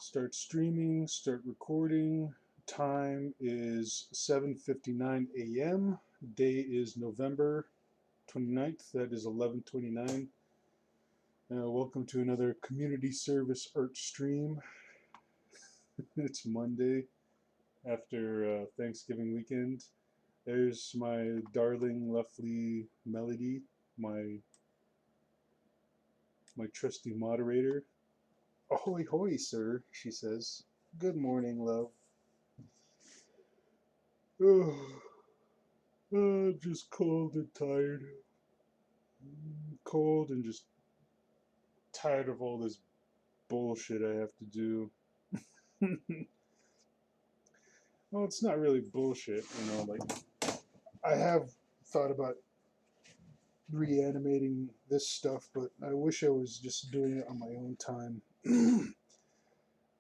Start streaming, start recording. Time is 7:59 a.m. Day is November 29th. That is 11:29. Welcome to another community service art stream. It's Monday after Thanksgiving weekend. There's my darling, lovely Melody, my trusty moderator. Ahoy hoy, sir, she says. Good morning, love. Oh, I'm just cold and tired. Cold and just tired of all this bullshit I have to do. Well, it's not really bullshit, like, I have thought about reanimating this stuff, but I wish I was just doing it on my own time.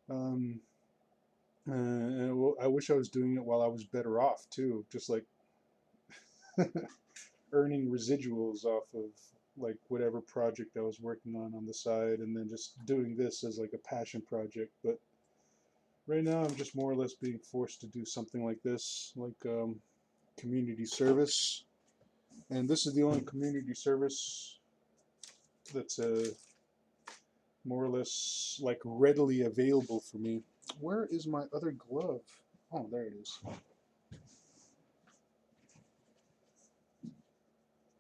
um, I wish I was doing it while I was better off, too. Just like earning residuals off of like whatever project I was working on the side, and then just doing this as like a passion project. But right now I'm just more or less being forced to do something like this, like community service. And this is the only community service that's more or less like readily available for me. Where is my other glove? Oh, there it is.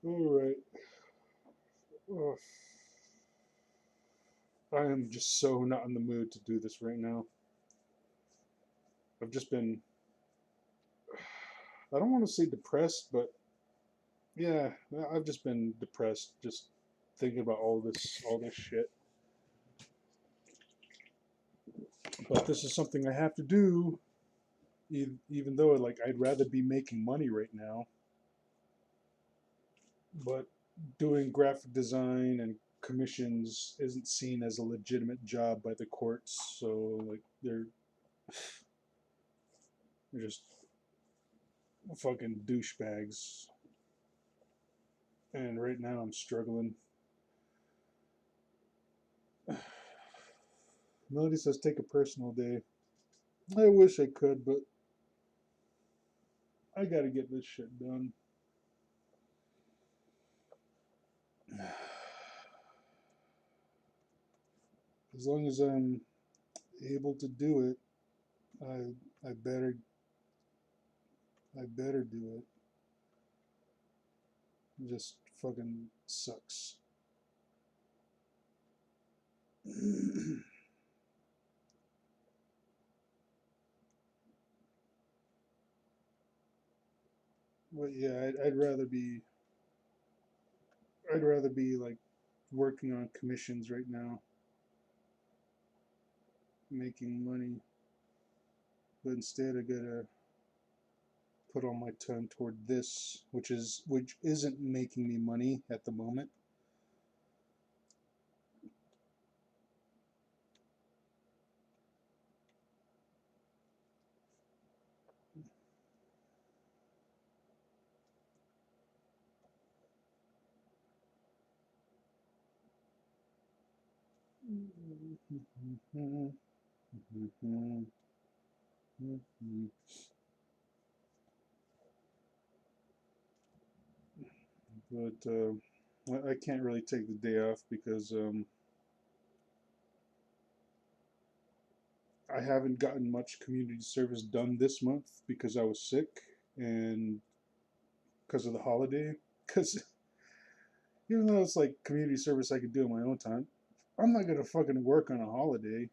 All right. Oh, I am just so not in the mood to do this right now. I've just been, I don't want to say depressed, but yeah, I've just been depressed just thinking about all this shit. But this is something I have to do, even though like I'd rather be making money right now. But doing graphic design and commissions isn't seen as a legitimate job by the courts, so like they're just fucking douchebags. And right now I'm struggling. Melody says take a personal day. I wish I could, but I gotta get this shit done. As long as I'm able to do it, I better do it. It just fucking sucks. But yeah, I'd rather be like working on commissions right now, making money. But instead, I gotta put all my time toward this, which isn't making me money at the moment. But I can't really take the day off because I haven't gotten much community service done this month because I was sick and because of the holiday. Because even though it's like community service I could do in my own time, I'm not gonna fucking work on a holiday.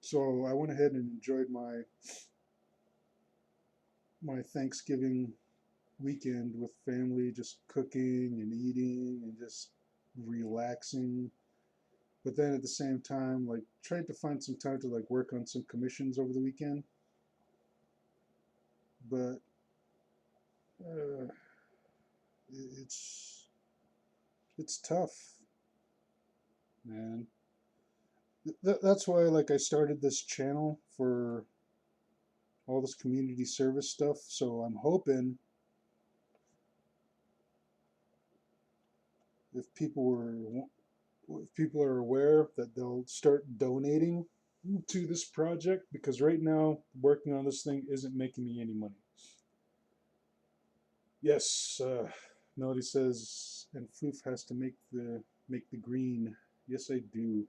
So I went ahead and enjoyed my Thanksgiving weekend with family, just cooking and eating and just relaxing. But then at the same time, like tried to find some time to like work on some commissions over the weekend. But uh, it's it's tough, man. That's why like I started this channel for all this community service stuff. So I'm hoping if people were if people are aware, that they'll start donating to this project, because right now working on this thing isn't making me any money. Yes, Melody says, and Floof has to make the green. Yes, I do.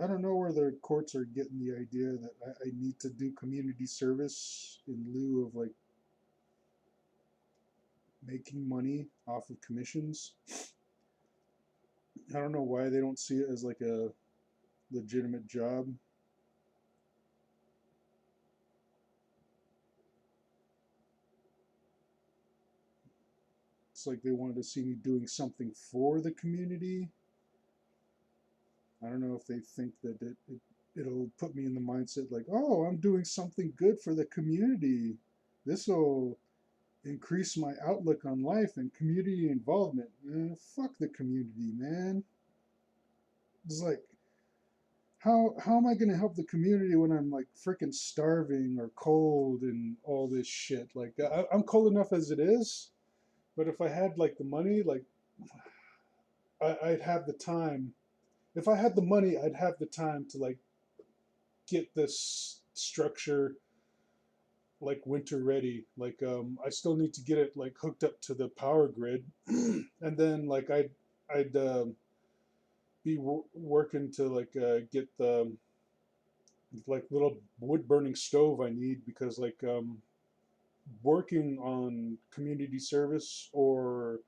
I don't know where the courts are getting the idea that I need to do community service in lieu of like making money off of commissions. I don't know why they don't see it as like a legitimate job. It's like they wanted to see me doing something for the community. I don't know if they think that it'll put me in the mindset like, oh, I'm doing something good for the community. This will increase my outlook on life and community involvement. Fuck the community, man. It's like, how am I gonna help the community when I'm like freaking starving or cold and all this shit? Like I'm cold enough as it is, but if I had like the money, like I'd have the time. If I had the money, I'd have the time to like get this structure like winter ready. Like I still need to get it like hooked up to the power grid, and then like I'd be working to like get the like little wood burning stove I need, because like working on community service or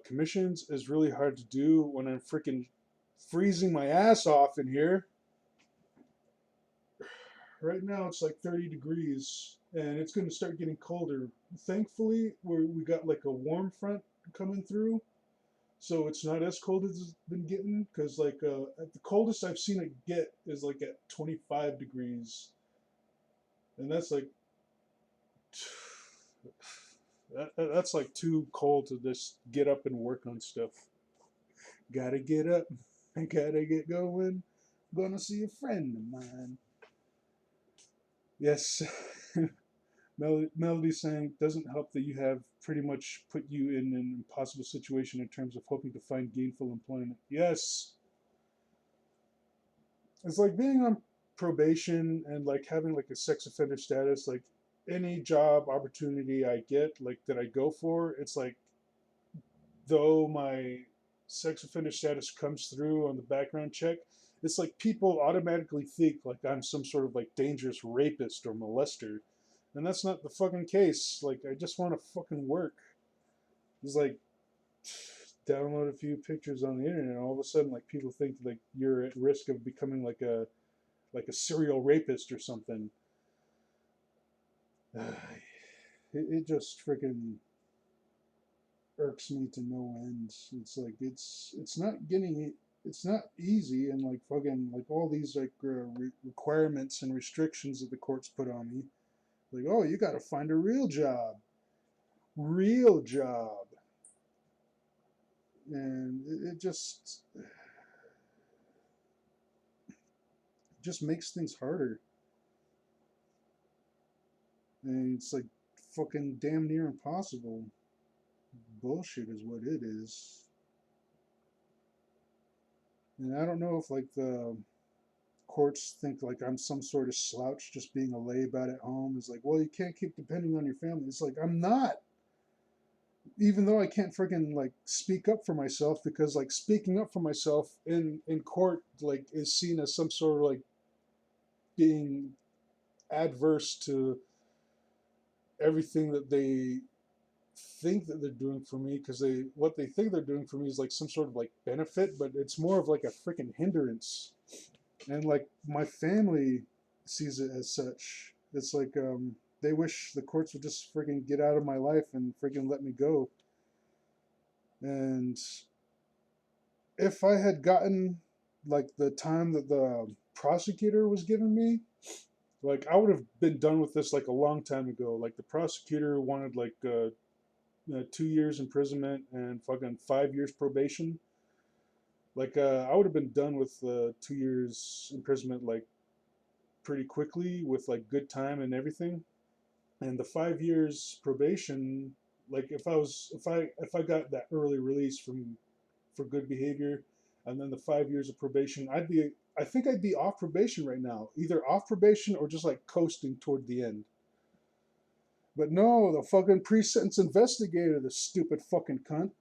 commissions is really hard to do when I'm freaking freezing my ass off in here. Right now it's like 30 degrees and it's going to start getting colder. Thankfully, we got like a warm front coming through, so it's not as cold as it's been getting. Because like at the coldest I've seen it get is like at 25 degrees, and that's like that's like too cold to just get up and work on stuff. Gotta get up, gotta get going. Gonna see a friend of mine. Yes. Melody saying, doesn't help that you have pretty much put you in an impossible situation in terms of hoping to find gainful employment. Yes. It's like being on probation and like having like a sex offender status. Like any job opportunity I get, like that I go for, it's like, though my sex offender status comes through on the background check, it's like people automatically think like I'm some sort of like dangerous rapist or molester. And that's not the fucking case. Like, I just want to fucking work. It's like, download a few pictures on the internet, and all of a sudden, like, people think like you're at risk of becoming like a serial rapist or something. It just freaking irks me to no end. It's like it's not getting it's not easy, and like fucking like all these like requirements and restrictions that the courts put on me. Like, oh, you got to find a real job, and it just makes things harder, and it's like fucking damn near impossible. Bullshit is what it is. And I don't know if like the courts think like I'm some sort of slouch just being a layabouts at home. It's like, well, you can't keep depending on your family. It's like, I'm not. Even though I can't freaking like speak up for myself, because like speaking up for myself in court like is seen as some sort of like being adverse to everything that they think that they're doing for me, because what they think they're doing for me is like some sort of like benefit, but it's more of like a freaking hindrance. And like my family sees it as such. It's like they wish the courts would just freaking get out of my life and freaking let me go. And if I had gotten like the time that the prosecutor was giving me, like I would have been done with this like a long time ago. Like the prosecutor wanted like 2 years imprisonment and fucking 5 years probation. Like I would have been done with 2 years imprisonment like pretty quickly with like good time and everything. And the 5 years probation, Like if I got that early release from for good behavior, and then the 5 years of probation, I think I'd be off probation right now, either off probation or just like coasting toward the end. But no, the fucking pre-sentence investigator, the stupid fucking cunt,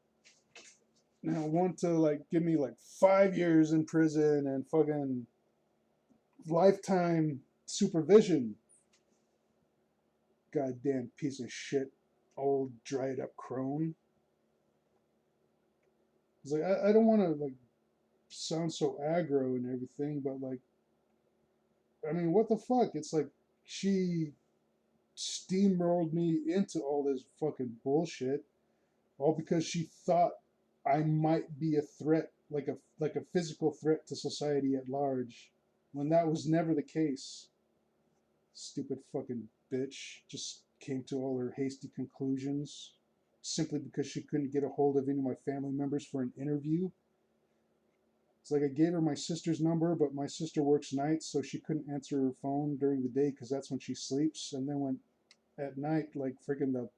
now want to like give me like 5 years in prison and fucking lifetime supervision. Goddamn piece of shit, old dried up crone. It's like I don't want to like sound so aggro and everything, but like I mean, what the fuck? It's like she steamrolled me into all this fucking bullshit, all because she thought I might be a threat, like a physical threat to society at large, when that was never the case. Stupid fucking bitch just came to all her hasty conclusions simply because she couldn't get a hold of any of my family members for an interview. It's like I gave her my sister's number, but my sister works nights, so she couldn't answer her phone during the day because that's when she sleeps. And then when at night, like freaking the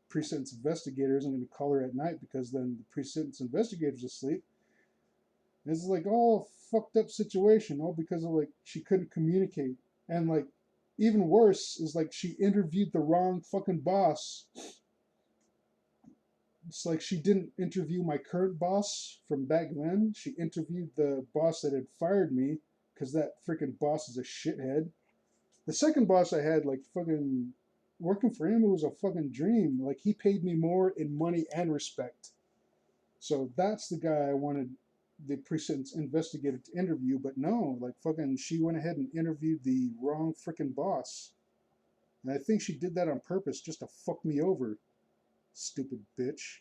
pre-sentence investigator isn't going to call her at night because then the pre-sentence investigator's asleep. And it's like all fucked up situation, all because of like she couldn't communicate. And like even worse is like she interviewed the wrong fucking boss. It's like she didn't interview my current boss from back then. She interviewed the boss that had fired me because that freaking boss is a shithead. The second boss I had, like fucking working for him, it was a fucking dream. Like he paid me more in money and respect. So that's the guy I wanted the pre-sentence investigator to interview, but no, like fucking she went ahead and interviewed the wrong freaking boss. And I think she did that on purpose just to fuck me over. Stupid bitch.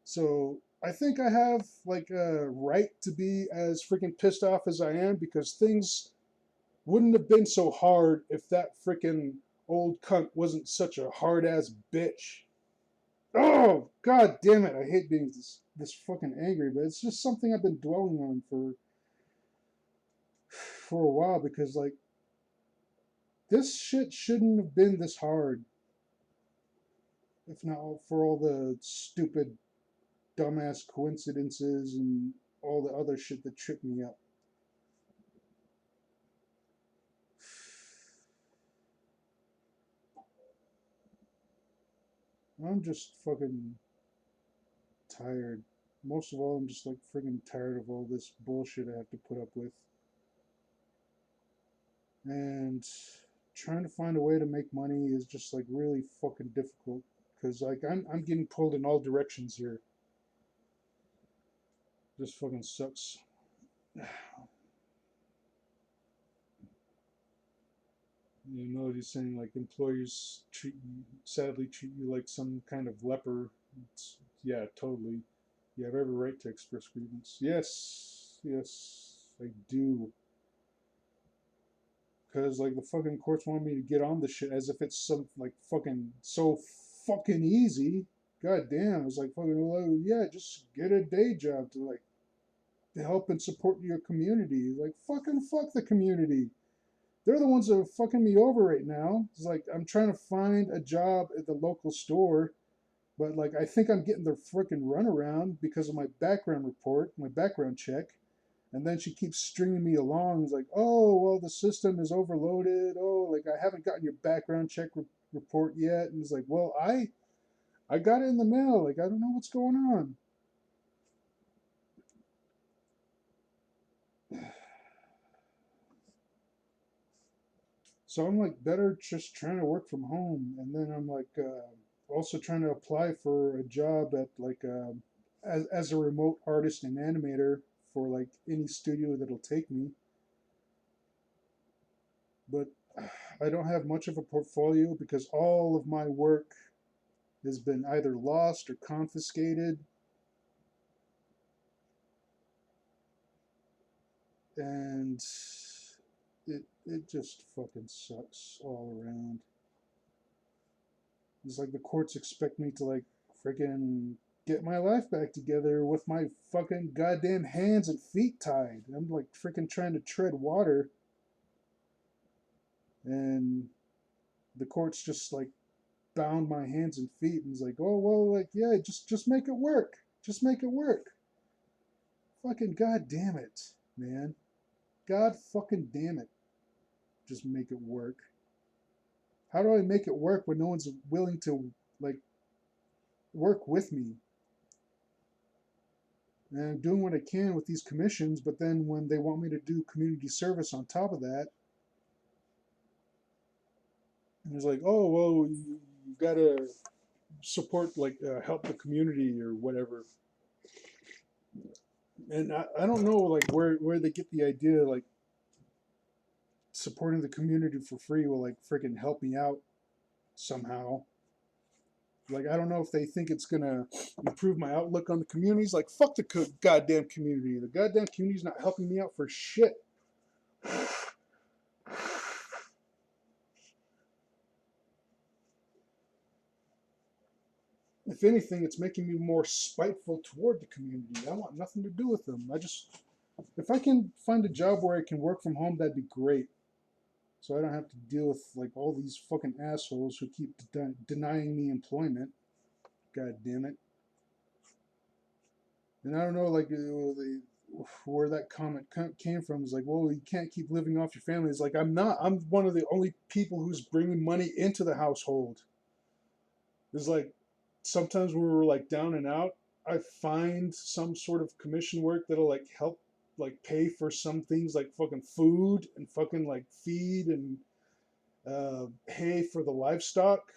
So I think I have like a right to be as freaking pissed off as I am because things wouldn't have been so hard if that freaking old cunt wasn't such a hard ass bitch. Oh god damn it! I hate being this fucking angry, but it's just something I've been dwelling on for a while because like this shit shouldn't have been this hard if not for all the stupid dumbass coincidences and all the other shit that tripped me up. I'm just fucking tired. Most of all, I'm just like friggin' tired of all this bullshit I have to put up with. And trying to find a way to make money is just like really fucking difficult because like I'm getting pulled in all directions here. This fucking sucks. You know, he's saying like employers sadly treat you like some kind of leper. It's, yeah, totally. You have every right to express grievance. Yes, yes, I do. Because like the fucking courts want me to get on the shit as if it's some like fucking so fucking easy. God damn, it's like fucking well, yeah, just get a day job to like to help and support your community. Like fucking fuck the community. They're the ones that are fucking me over right now. It's like I'm trying to find a job at the local store, but like I think I'm getting the freaking runaround because of my background report, my background check. And then she keeps stringing me along. It's like, oh, well, the system is overloaded. Oh, like I haven't gotten your background check report yet. And it's like, well, I got it in the mail. Like I don't know what's going on. So I'm like better just trying to work from home. And then I'm like also trying to apply for a job at like as a remote artist and animator for like any studio that'll take me. But I don't have much of a portfolio because all of my work has been either lost or confiscated, and it just fucking sucks all around. It's like the courts expect me to like freaking get my life back together with my fucking goddamn hands and feet tied. I'm like freaking trying to tread water, and the courts just like bound my hands and feet and was like, oh well, like yeah, just make it work, just make it work. Fucking god damn it, man, god fucking damn it, just make it work. How do I make it work when no one's willing to like work with me? And I'm doing what I can with these commissions, but then when they want me to do community service on top of that, and it's like, oh well, you gotta support like help the community or whatever. And I don't know like where they get the idea like supporting the community for free will like freaking help me out somehow. Like I don't know if they think it's gonna improve my outlook on the communities. Like fuck the goddamn community. The goddamn community's not helping me out for shit. If anything, it's making me more spiteful toward the community. I want nothing to do with them. If I can find a job where I can work from home, that'd be great. So I don't have to deal with like all these fucking assholes who keep denying me employment. God damn it. And I don't know, like, where that comment came from. Is like, well, you can't keep living off your family. It's like, I'm not. I'm one of the only people who's bringing money into the household. It's like, sometimes when we're like down and out, I find some sort of commission work that'll like help, like pay for some things like fucking food and fucking like feed and hay for the livestock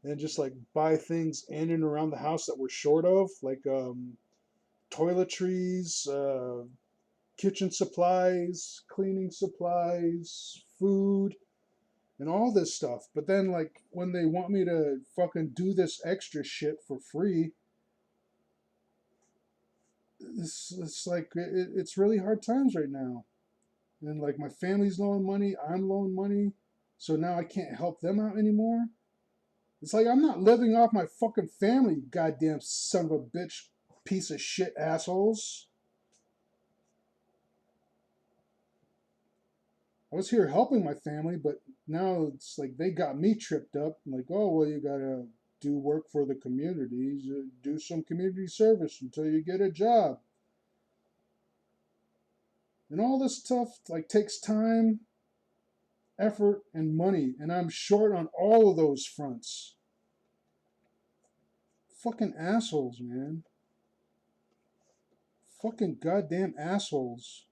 and just like buy things in and around the house that we're short of, like toiletries, kitchen supplies, cleaning supplies, food, and all this stuff. But then, like, when they want me to fucking do this extra shit for free, it's like, it's really hard times right now. And, like, my family's loaning money, I'm loaning money, so now I can't help them out anymore. It's like, I'm not living off my fucking family, goddamn son of a bitch, piece of shit assholes. I was here helping my family, but now it's like they got me tripped up. Like, oh, well, you gotta do work for the communities, do some community service until you get a job. And all this stuff, like, takes time, effort, and money. And I'm short on all of those fronts. Fucking assholes, man. Fucking goddamn assholes.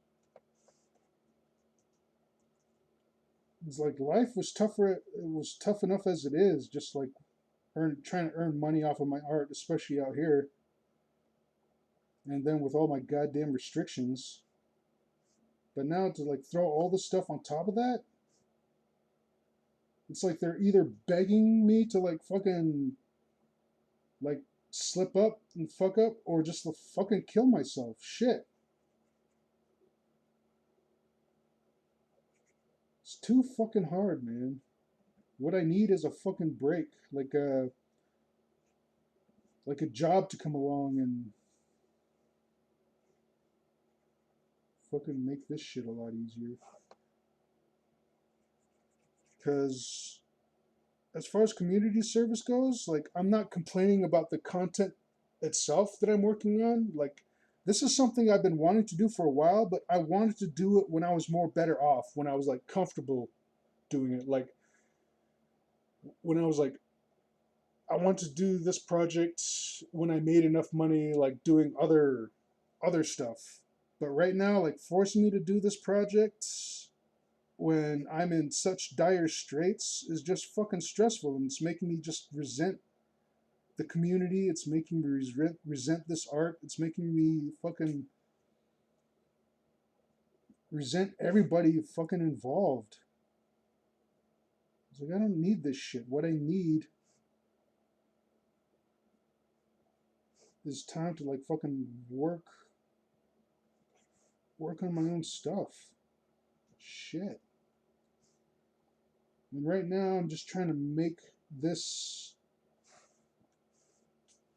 It's like life was tougher. It was tough enough as it is, just like trying to earn money off of my art, especially out here. And then with all my goddamn restrictions. But now to like throw all this stuff on top of that, it's like they're either begging me to like fucking like slip up and fuck up or just to fucking kill myself. Shit. It's too fucking hard, man. What I need is a fucking break, like a job to come along and fucking make this shit a lot easier. Because as far as community service goes, like I'm not complaining about the content itself that I'm working on. Like this is something I've been wanting to do for a while, but I wanted to do it when I was more better off, when I was like comfortable doing it. Like when I was like I want to do this project when I made enough money like doing other stuff. But right now like forcing me to do this project when I'm in such dire straits is just fucking stressful, and it's making me just resent the community. It's making me resent this art. It's making me fucking resent everybody fucking involved. It's like I don't need this shit. What I need is time to like fucking work on my own stuff. Shit. And right now I'm just trying to make this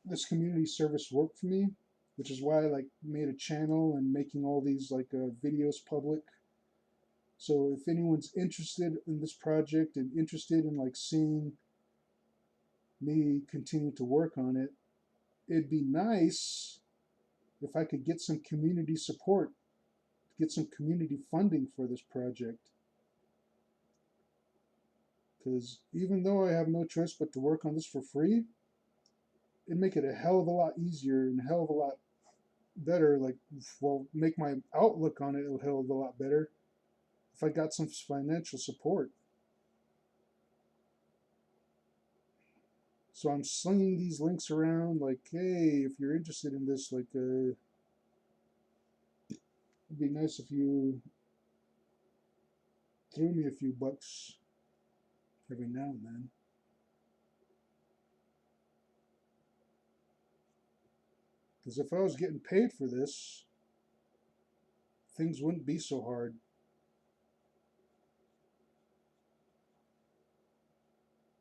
this community service work for me, which is why I like made a channel and making all these like videos public. So if anyone's interested in this project and interested in like seeing me continue to work on it. It'd be nice if I could get some community support, get some community funding for this project. Because even though I have no choice but to work on this for free, it'd make it a hell of a lot easier and a hell of a lot better. Like, well, make my outlook on it a hell of a lot better if I got some financial support. So I'm slinging these links around like, hey, if you're interested in this, like, it'd be nice if you threw me a few bucks every now and then. Because if I was getting paid for this, things wouldn't be so hard.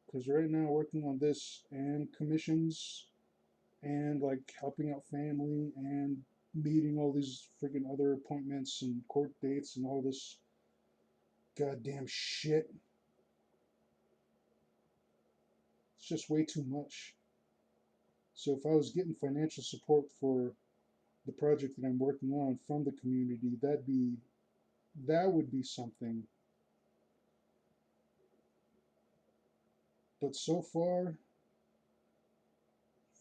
Because right now, working on this and commissions and like helping out family and meeting all these freaking other appointments and court dates and all this goddamn shit, it's just way too much. So if I was getting financial support for the project that I'm working on from the community, that would be something. But so far,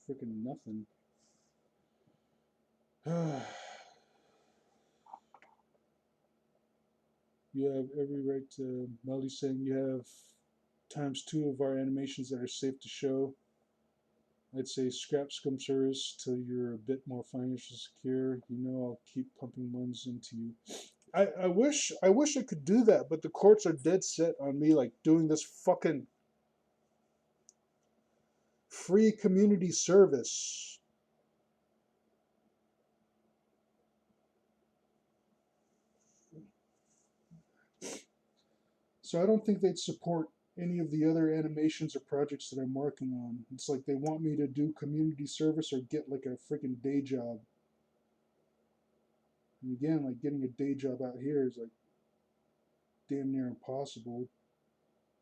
freaking nothing. You have every right to, Melly's saying you have times two of our animations that are safe to show. I'd say scrap scum service till you're a bit more financially secure. You know I'll keep pumping ones into you. I wish I could do that, but the courts are dead set on me like doing this fucking free community service. So I don't think they'd support any of the other animations or projects that I'm working on. It's like they want me to do community service or get like a freaking day job. And again, like getting a day job out here is like damn near impossible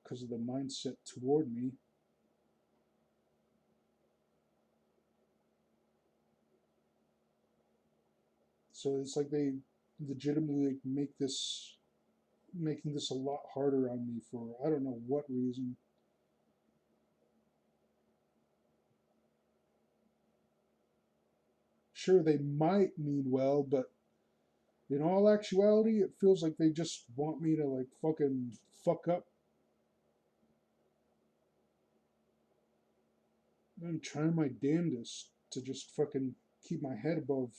because of the mindset toward me. So it's like they legitimately make this making this a lot harder on me for I don't know what reason. Sure, they might mean well, but in all actuality, it feels like they just want me to like fucking fuck up. I'm trying my damnedest to just fucking keep my head above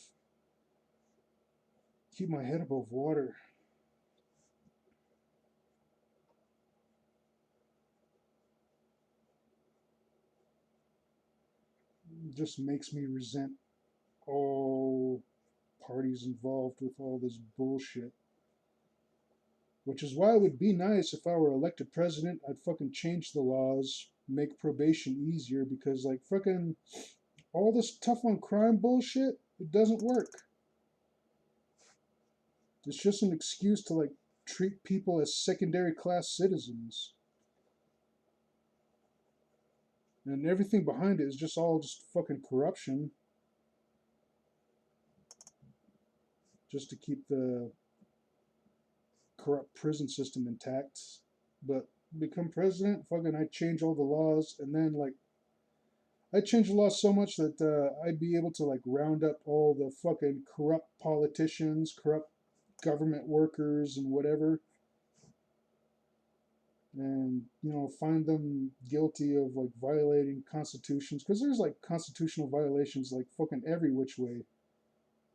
keep my head above water. It just makes me resent all parties involved with all this bullshit. Which is why it would be nice if I were elected president, I'd fucking change the laws, make probation easier because like fucking all this tough on crime bullshit, it doesn't work. It's just an excuse to like treat people as secondary class citizens. And everything behind it is just all just fucking corruption. Just to keep the corrupt prison system intact. But become president, fucking I'd change all the laws and then like I'd change the law so much that I'd be able to like round up all the fucking corrupt politicians, corrupt government workers, and whatever, and find them guilty of like violating constitutions because there's like constitutional violations like fucking every which way,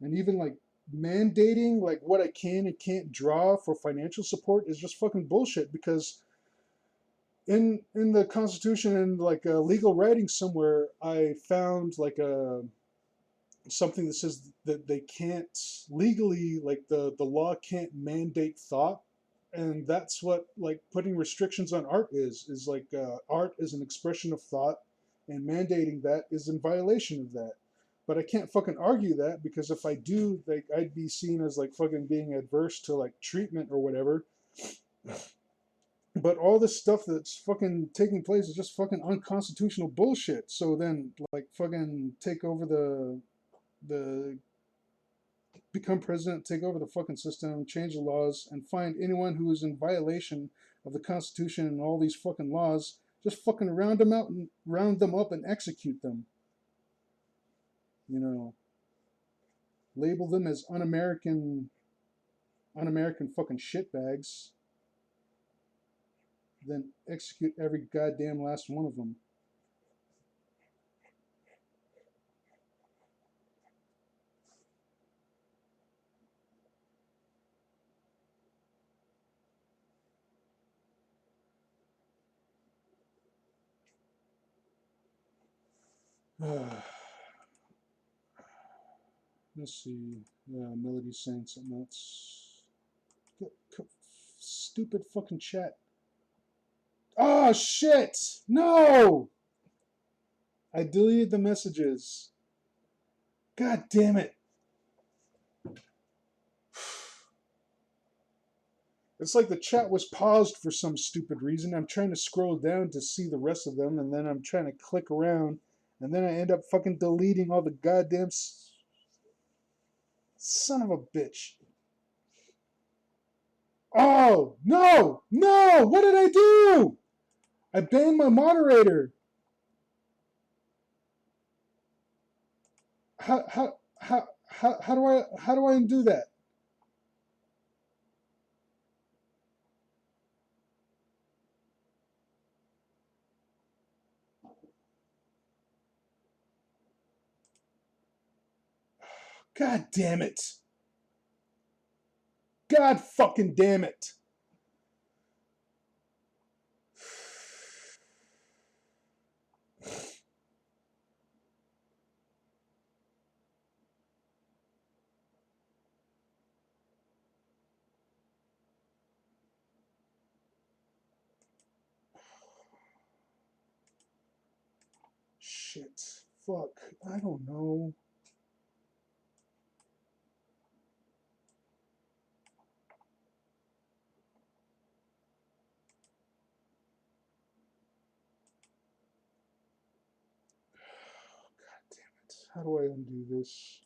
and even like mandating like what I can and can't draw for financial support is just fucking bullshit because in the constitution and like a legal writing somewhere I found like a something that says that they can't legally like the law can't mandate thought, and that's what like putting restrictions on art is like art is an expression of thought, and mandating that is in violation of that. But I can't fucking argue that because if I do, like I'd be seen as like fucking being adverse to like treatment or whatever, But all this stuff that's fucking taking place is just fucking unconstitutional bullshit. So then, like, fucking take over the become president, take over the fucking system, change the laws, and find anyone who is in violation of the Constitution and all these fucking laws. Just fucking round them up, and execute them. You know, label them as un-American fucking shitbags. Then execute every goddamn last one of them. Let's see. Yeah, Melody's saying something else. Stupid fucking chat. Oh shit! No! I deleted the messages. God damn it. It's like the chat was paused for some stupid reason. I'm trying to scroll down to see the rest of them, and then I'm trying to click around, and then I end up fucking deleting all the goddamn son of a bitch. Oh, no! No! What did I do? I banned my moderator. How do I undo that? God damn it. God fucking damn it. Shit. Fuck. I don't know. God damn it. How do I undo this?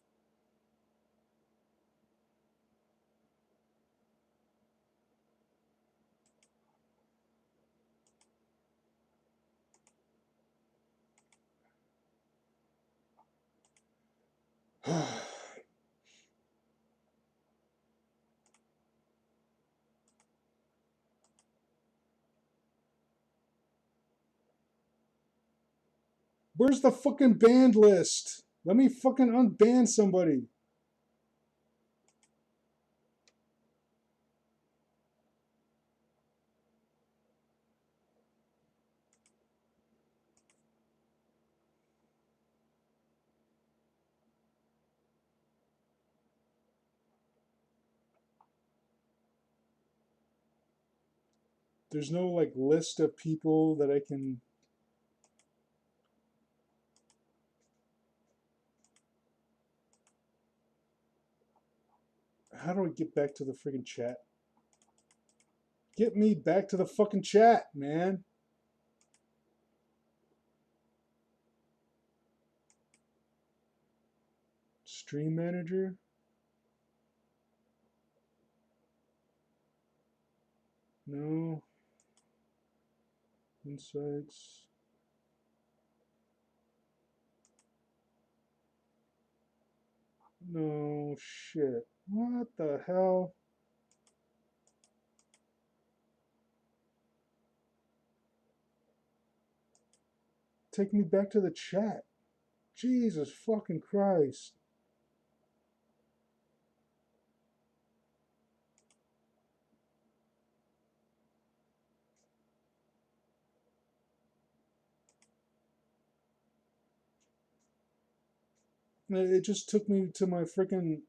Where's the fucking banned list? Let me fucking unban somebody. There's no like list of people that I can. How do I get back to the friggin' chat? Get me back to the fucking chat, man. Stream manager? No. Insights. No shit. What the hell? Take me back to the chat. Jesus fucking Christ. It just took me to my freaking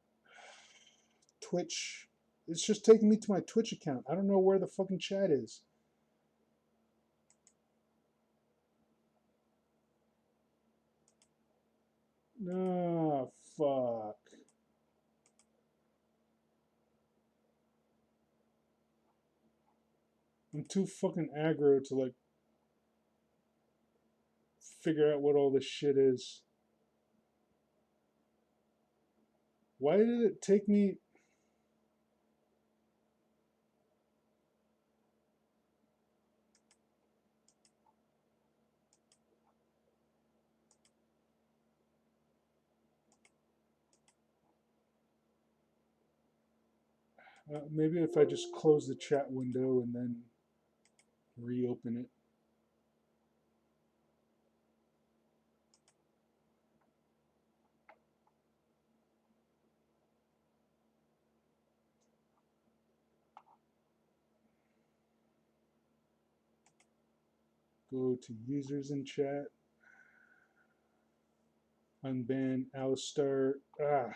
Twitch. It's just taking me to my Twitch account. I don't know where the fucking chat is. Ah, fuck. I'm too fucking aggro to like figure out what all this shit is. Why did it take me? Maybe if I just close the chat window and then reopen it. Go to users in chat. Unban Alistar. Ah.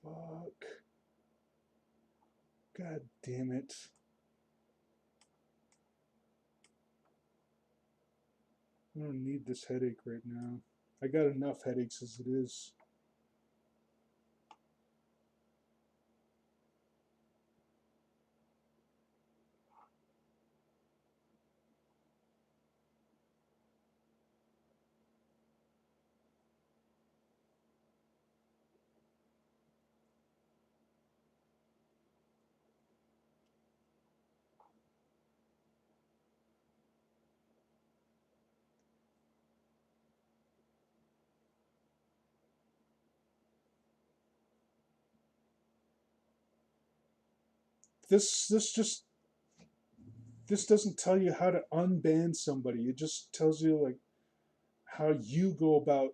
Fuck. God damn it. I don't need this headache right now. I got enough headaches as it is. This this doesn't tell you how to unban somebody. It just tells you like how you go about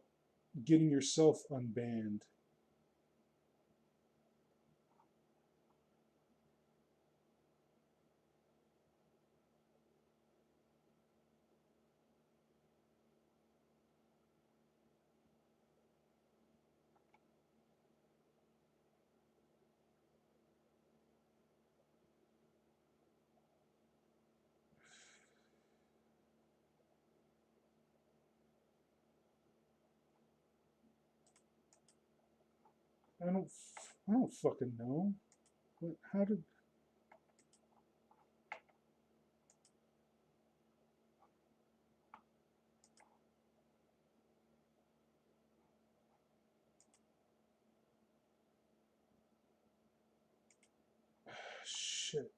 getting yourself unbanned. I don't fucking know. What, how did shit.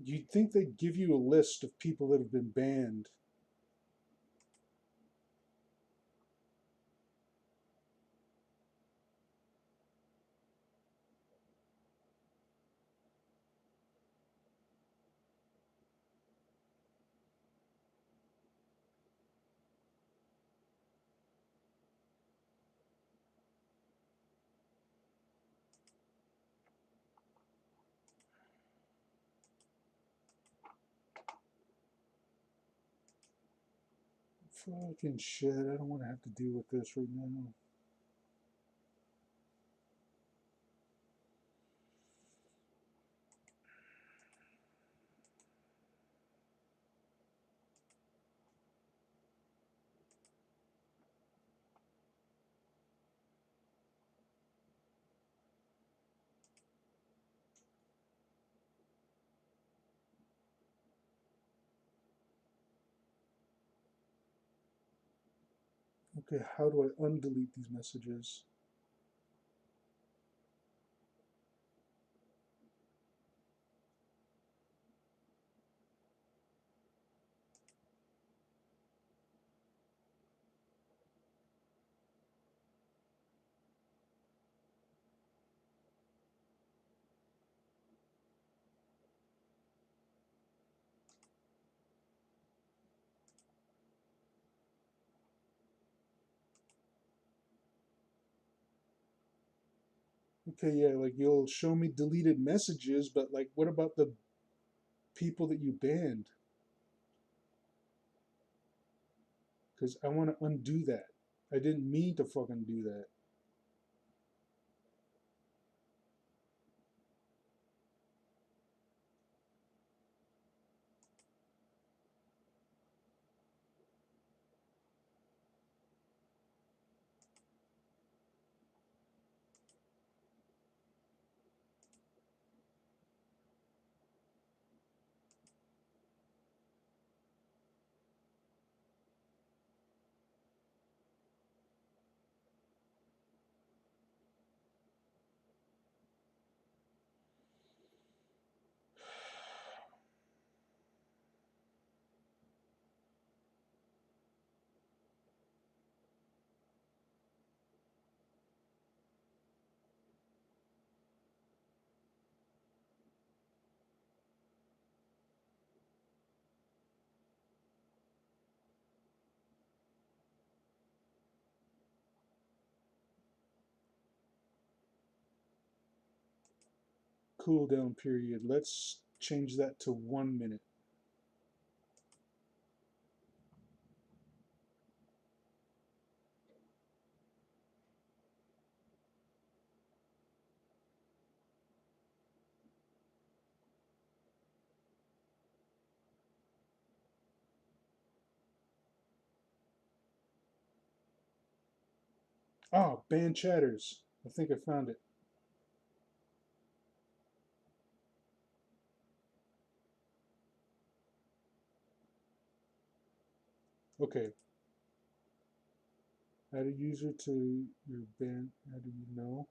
You'd think they'd give you a list of people that have been banned. Fucking shit. I don't want to have to deal with this right now. Okay, how do I undelete these messages? Okay, yeah, like you'll show me deleted messages, but like, what about the people that you banned? Because I want to undo that. I didn't mean to fucking do that. Cooldown period. Let's change that to 1 minute. Ah, ban chatters. I think I found it. Okay. Add a user to your ban. How do you know?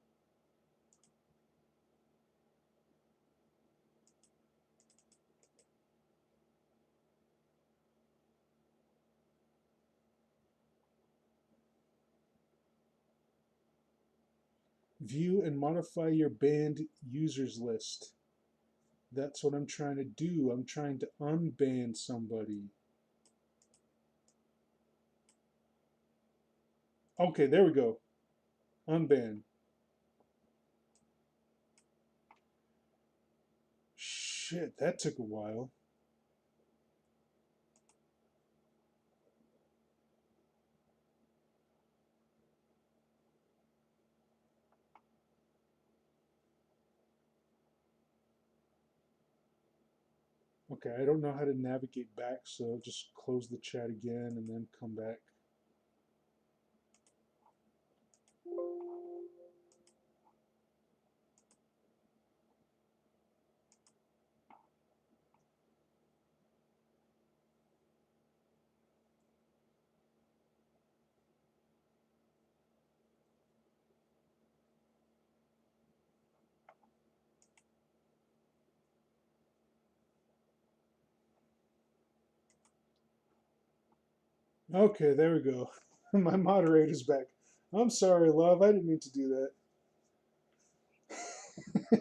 View and modify your banned users list. That's what I'm trying to do. I'm trying to unban somebody. Okay, there we go. Unban. Shit, that took a while. Okay, I don't know how to navigate back, so I'll just close the chat again and then come back. Okay, there we go. My moderator's back. I'm sorry, love. I didn't mean to do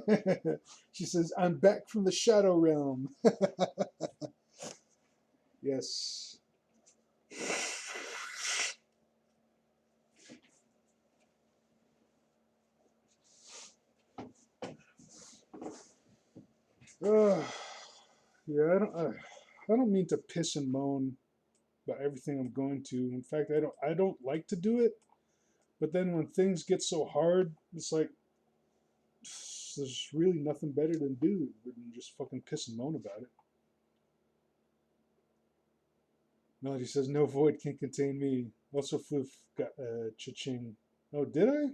that. She says, I'm back from the shadow realm. Yes. Uh, yeah, I don't mean to piss and moan about everything I'm going to. In fact, I don't like to do it. But then when things get so hard, it's like there's really nothing better than do than just fucking piss and moan about it. Melody says, no void can contain me. Also, Floof got cha-ching. Oh, did I?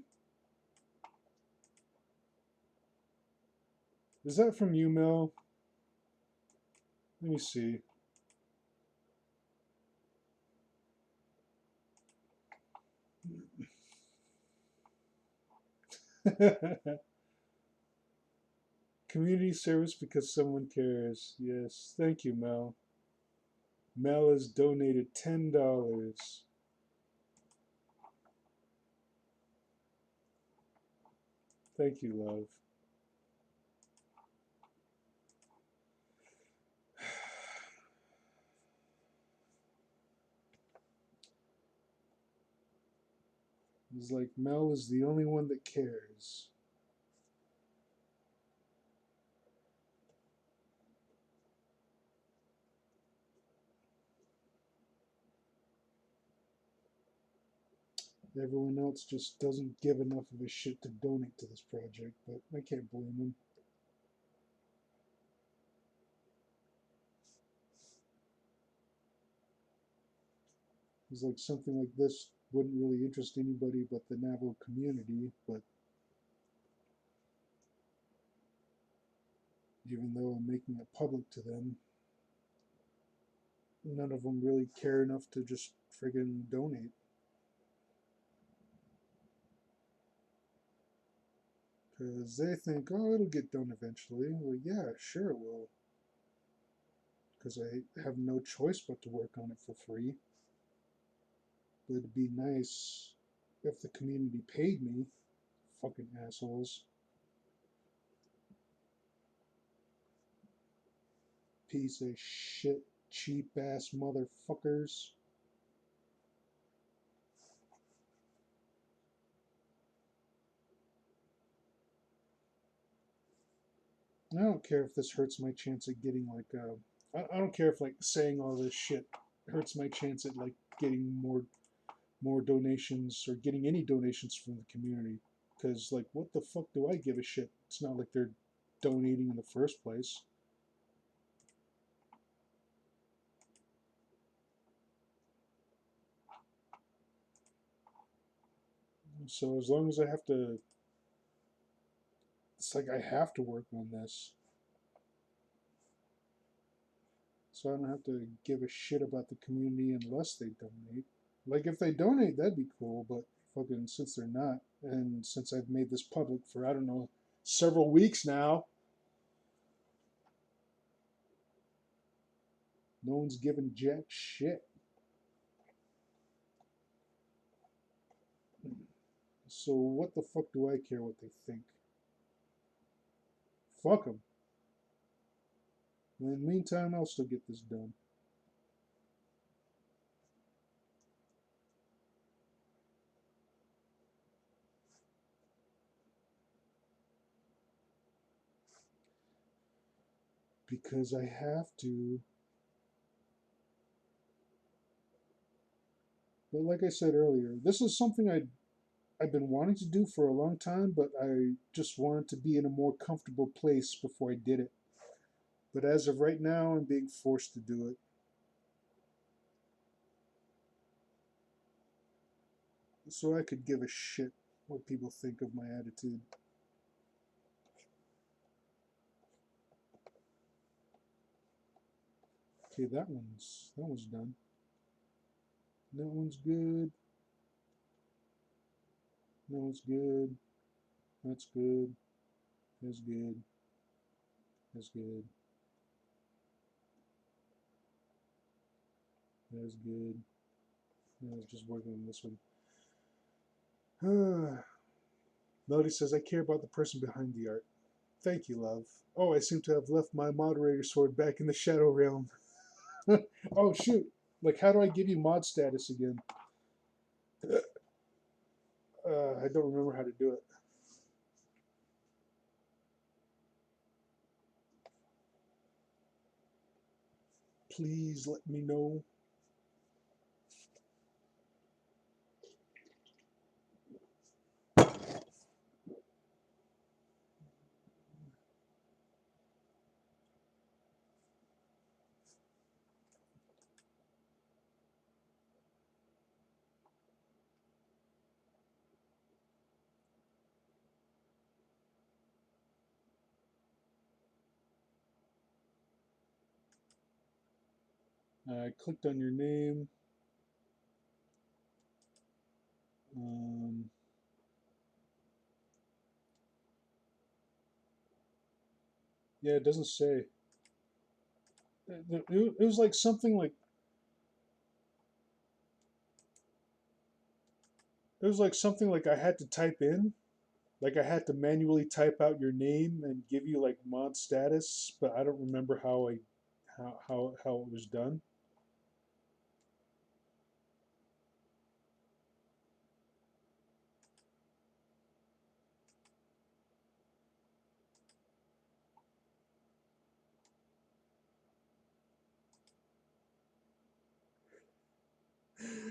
Is that from you, Mel? Let me see. Community service because someone cares. Yes, thank you, Mel. Mel has donated $10. Thank you, love. It's like Mel is the only one that cares. Everyone else just doesn't give enough of a shit to donate to this project, but I can't blame them. It's like something like this wouldn't really interest anybody but the Navajo community, but even though I'm making it public to them, none of them really care enough to just friggin' donate. Because they think, oh, it'll get done eventually. Well, yeah, sure it will. Because I have no choice but to work on it for free. But it'd be nice if the community paid me. Fucking assholes. Piece of shit, cheap ass motherfuckers. I don't care if this hurts my chance at getting like I don't care if like saying all this shit hurts my chance at like getting more donations or getting any donations from the community. Because like what the fuck do I give a shit? It's not like they're donating in the first place. So as long as I have to, it's like I have to work on this. So I don't have to give a shit about the community unless they donate. Like if they donate, that'd be cool. But fucking since they're not, and since I've made this public for I don't know several weeks now, no one's giving jack shit. So what the fuck do I care what they think? Fuck them. In the meantime, I'll still get this done. Because I have to. But like I said earlier, this is something I've been wanting to do for a long time, but I just wanted to be in a more comfortable place before I did it. But as of right now, I'm being forced to do it. So I could give a shit what people think of my attitude. Okay, that one's done. That one's good. That one's good. That's good. That's good. That's good. That's good. I was just working on this one. Melody says, I care about the person behind the art. Thank you, love. Oh, I seem to have left my moderator sword back in the shadow realm. Oh, shoot. Like, how do I give you mod status again? I don't remember how to do it. Please let me know. I clicked on your name. Um, yeah, it doesn't say. It was like something like it was like something like I had to type in, like I had to manually type out your name and give you like mod status, but I don't remember how it was done.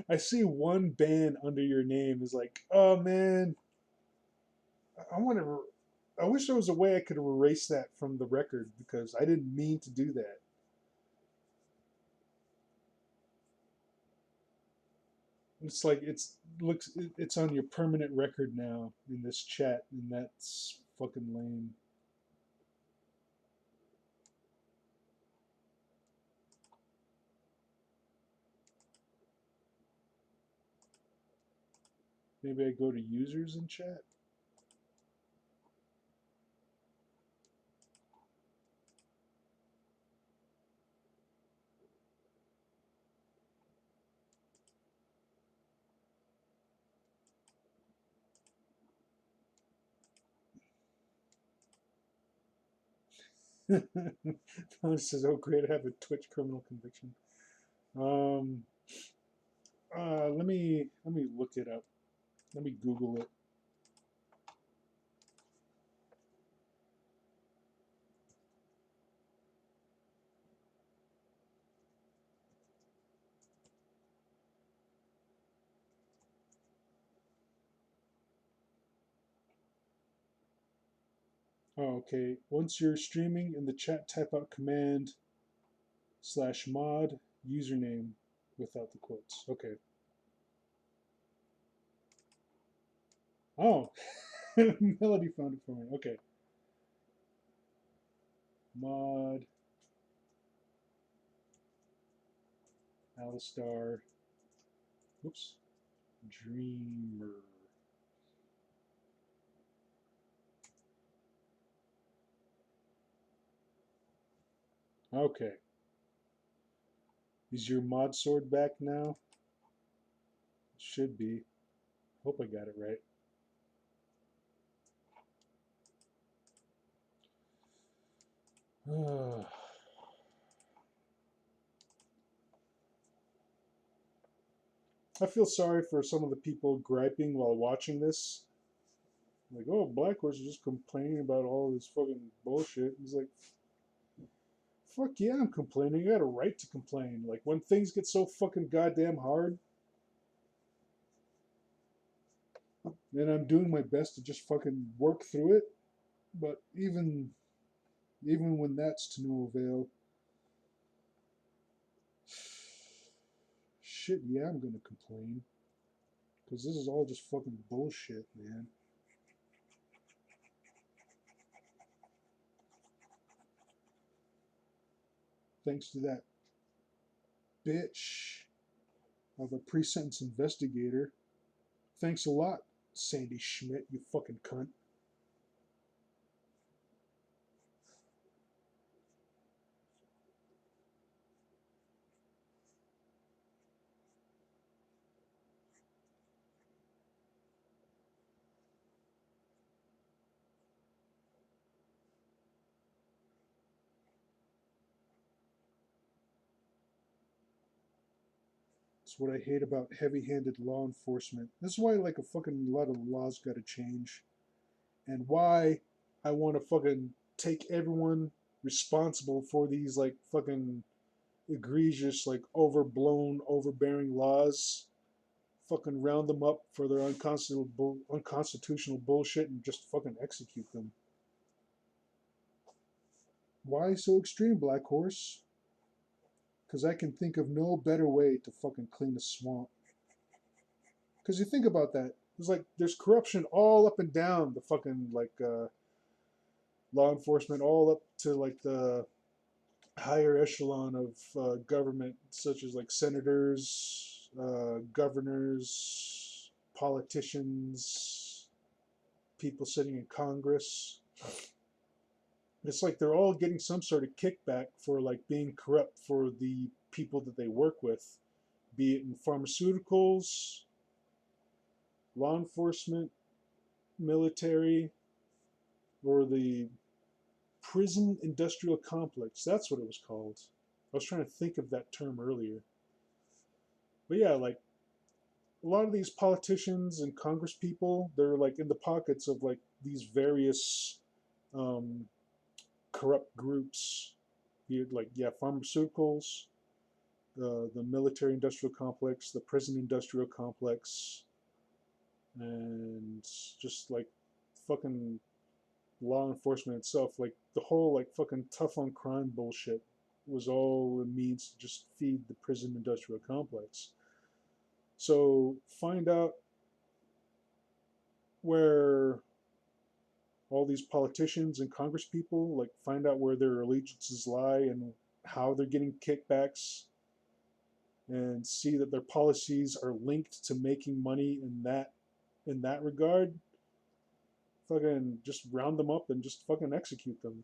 I see one ban under your name is like, oh man, I want to. I wish there was a way I could erase that from the record because I didn't mean to do that. It's like it's on your permanent record now in this chat, and that's fucking lame. Maybe I go to users in chat. Tom says, "Oh, great! I have a Twitch criminal conviction." Um, let me look it up. Let me Google it. Oh, okay. Once you're streaming in the chat, type out command /mod username without the quotes. Okay. Oh, Melody found it for me. Okay. Mod Alistar. Whoops. Dreamer. Okay. Is your mod sword back now? Should be. Hope I got it right. I feel sorry for some of the people griping while watching this. Like, oh, Black Horse is just complaining about all this fucking bullshit. He's like, fuck yeah, I'm complaining. I got a right to complain. Like, when things get so fucking goddamn hard, then I'm doing my best to just fucking work through it. But even when that's to no avail, shit, yeah, I'm gonna complain. Because this is all just fucking bullshit, man. Thanks to that bitch of a pre-sentence investigator. Thanks a lot, Sandy Schmidt, you fucking cunt. It's what I hate about heavy-handed law enforcement. This is why like a fucking lot of laws got to change, and why I want to fucking take everyone responsible for these like fucking egregious, like overblown, overbearing laws. Fucking round them up for their unconstitutional bullshit and just fucking execute them. Why so extreme, Black Horse? Because I can think of no better way to fucking clean a swamp. Because you think about that, there's corruption all up and down the fucking law enforcement, all up to like the higher echelon of government, such as like senators, governors, politicians, people sitting in Congress. It's like they're all getting some sort of kickback for like being corrupt for the people that they work with, be it in pharmaceuticals, law enforcement, military, or the prison industrial complex. That's what it was called. I was trying to think of that term earlier. But yeah, like a lot of these politicians and congress people, they're like in the pockets of like these various um, corrupt groups, be it like, yeah, pharmaceuticals, the military industrial complex, the prison industrial complex, and just like fucking law enforcement itself. Like the whole like fucking tough on crime bullshit was all it means to just feed the prison industrial complex. So find out where all these politicians and congress people, like find out where their allegiances lie and how they're getting kickbacks, and see that their policies are linked to making money in that regard. Fucking just round them up and just fucking execute them.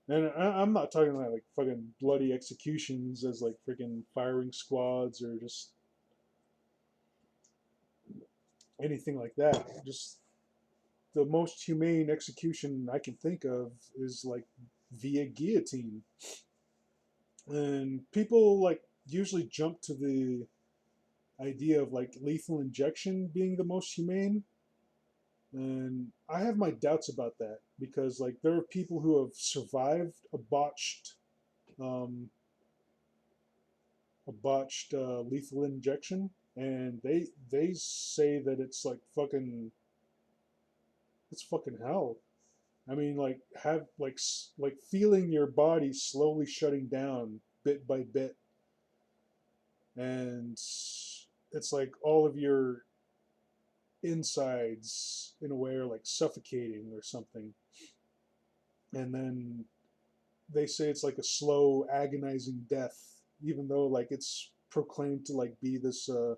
And I'm not talking about like fucking bloody executions as like freaking firing squads or just anything like that. Just the most humane execution I can think of is like via guillotine. And people like usually jump to the idea of like lethal injection being the most humane. And I have my doubts about that because like there are people who have survived um, a botched lethal injection, and they say that it's fucking hell. I mean, like have like feeling your body slowly shutting down bit by bit, and it's like all of your insides in a way are like suffocating or something, and then they say it's like a slow, agonizing death, even though like it's proclaimed to like be the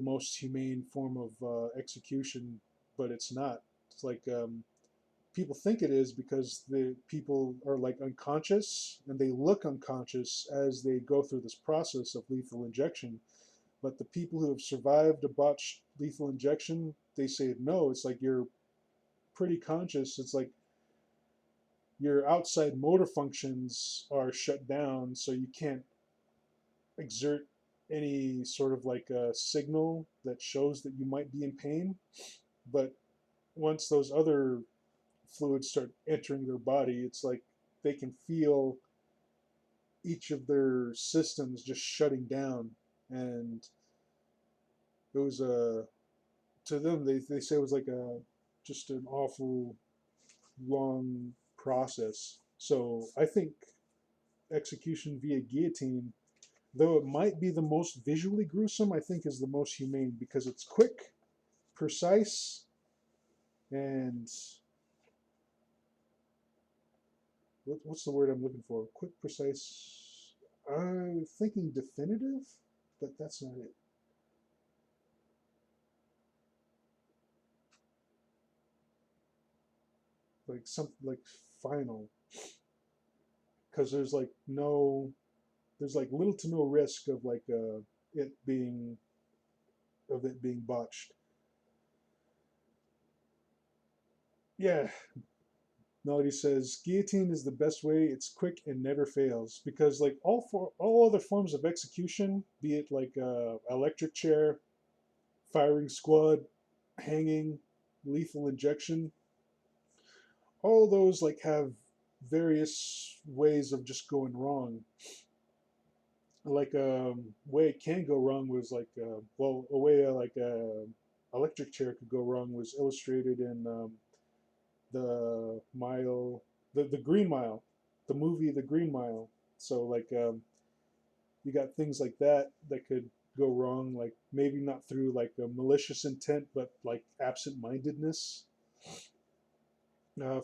most humane form of execution, but it's not. It's like people think it is because the people are like unconscious and they look unconscious as they go through this process of lethal injection. But the people who have survived a botched lethal injection, they say no. It's like you're pretty conscious. It's like your outside motor functions are shut down, so you can't exert any sort of like a signal that shows that you might be in pain. But once those other fluids start entering their body, it's like they can feel each of their systems just shutting down. And it was to them, they say it was like a just an awful long process. So I think execution via guillotine, though it might be the most visually gruesome, I think is the most humane because it's quick, precise, and what's the word I'm looking for? Quick, precise. I'm thinking definitive, but that's not it. Like something like final, because there's like little to no risk of like it being it being botched. Yeah, Melody says guillotine is the best way. It's quick and never fails because like all other forms of execution, be it like electric chair, firing squad, hanging, lethal injection, all those like have various ways of just going wrong. Like way it can go wrong was like well a way like electric chair could go wrong was illustrated in the mile the Green Mile, the movie The Green Mile. So like you got things like that that could go wrong, like maybe not through like a malicious intent, but like absent-mindedness.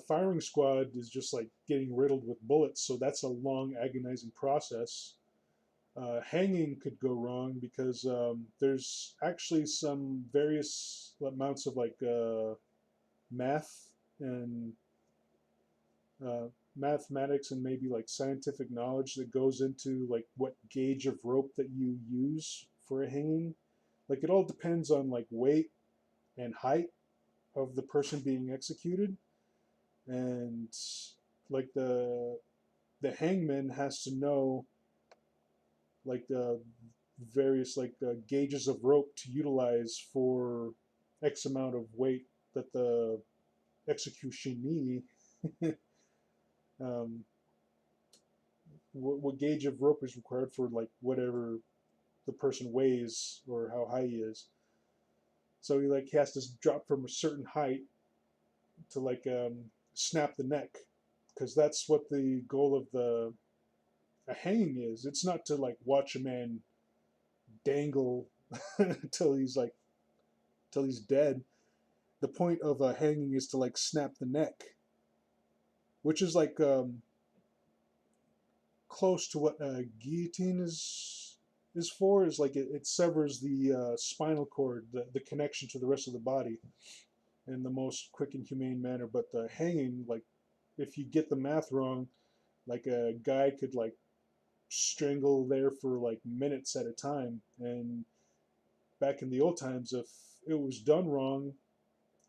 Firing squad is just like getting riddled with bullets, so that's a long, agonizing process. Hanging could go wrong because there's actually some various amounts of like math and uh, mathematics and maybe like scientific knowledge that goes into like what gauge of rope that you use for a hanging. Like it all depends on like weight and height of the person being executed, and like the hangman has to know like the various like gauges of rope to utilize for X amount of weight that the executionee um, what gauge of rope is required for like whatever the person weighs or how high he is. So he has to drop from a certain height to snap the neck, because that's what the goal of the a hanging is. It's not to like watch a man dangle until till he's dead. The point of a hanging is to like snap the neck, which is close to what a guillotine is for. Is like it severs the spinal cord, the connection to the rest of the body, in the most quick and humane manner. But the hanging, like if you get the math wrong, like a guy could like strangle there for like minutes at a time. And back in the old times, if it was done wrong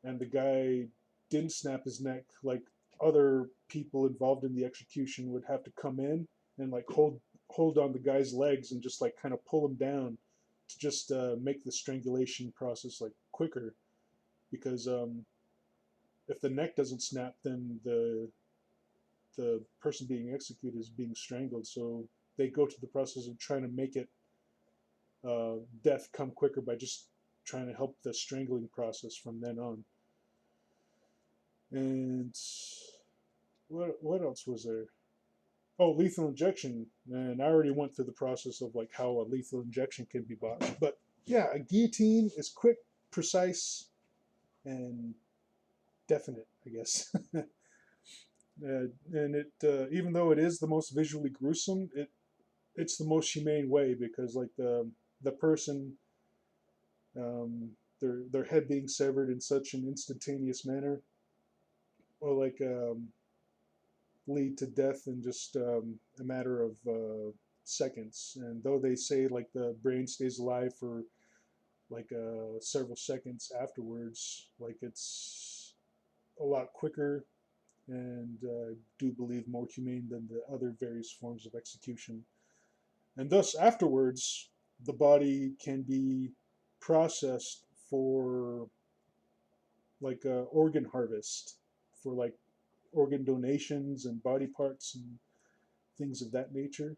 and the guy didn't snap his neck, like other people involved in the execution would have to come in and like hold on the guy's legs and just like kind of pull him down to just make the strangulation process like quicker. Because if the neck doesn't snap, then the person being executed is being strangled. So they go to the process of trying to make it death come quicker by just trying to help the strangling process from then on. And what else was there? Oh, lethal injection. And I already went through the process of like how a lethal injection can be botched. But yeah, a guillotine is quick, precise, and definite, I guess. And it even though it is the most visually gruesome, it's the most humane way, because like the person, their head being severed in such an instantaneous manner will lead to death in just a matter of seconds. And though they say like the brain stays alive for several seconds afterwards, like it's a lot quicker, and do believe more humane than the other various forms of execution. And thus, afterwards, the body can be processed for organ harvest, for like organ donations and body parts and things of that nature.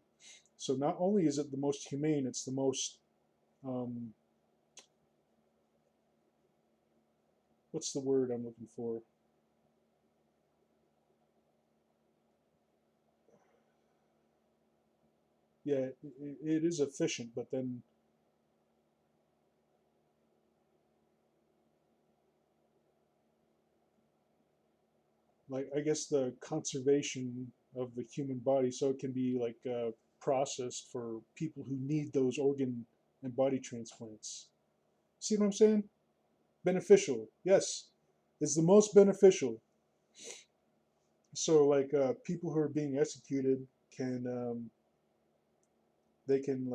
So not only is it the most humane, it's the most um, what's the word I'm looking for? Yeah, it is efficient, but then like I guess the conservation of the human body, so it can be processed for people who need those organ and body transplants. See what I'm saying? Beneficial, yes, it's the most beneficial. So people who are being executed can they can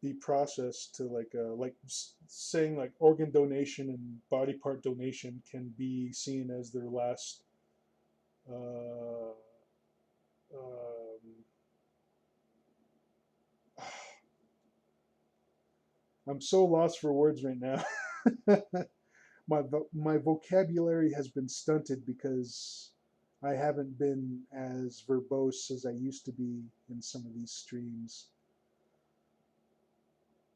be processed to saying like organ donation and body part donation can be seen as their last uh, um, I'm so lost for words right now. My vocabulary has been stunted because I haven't been as verbose as I used to be in some of these streams,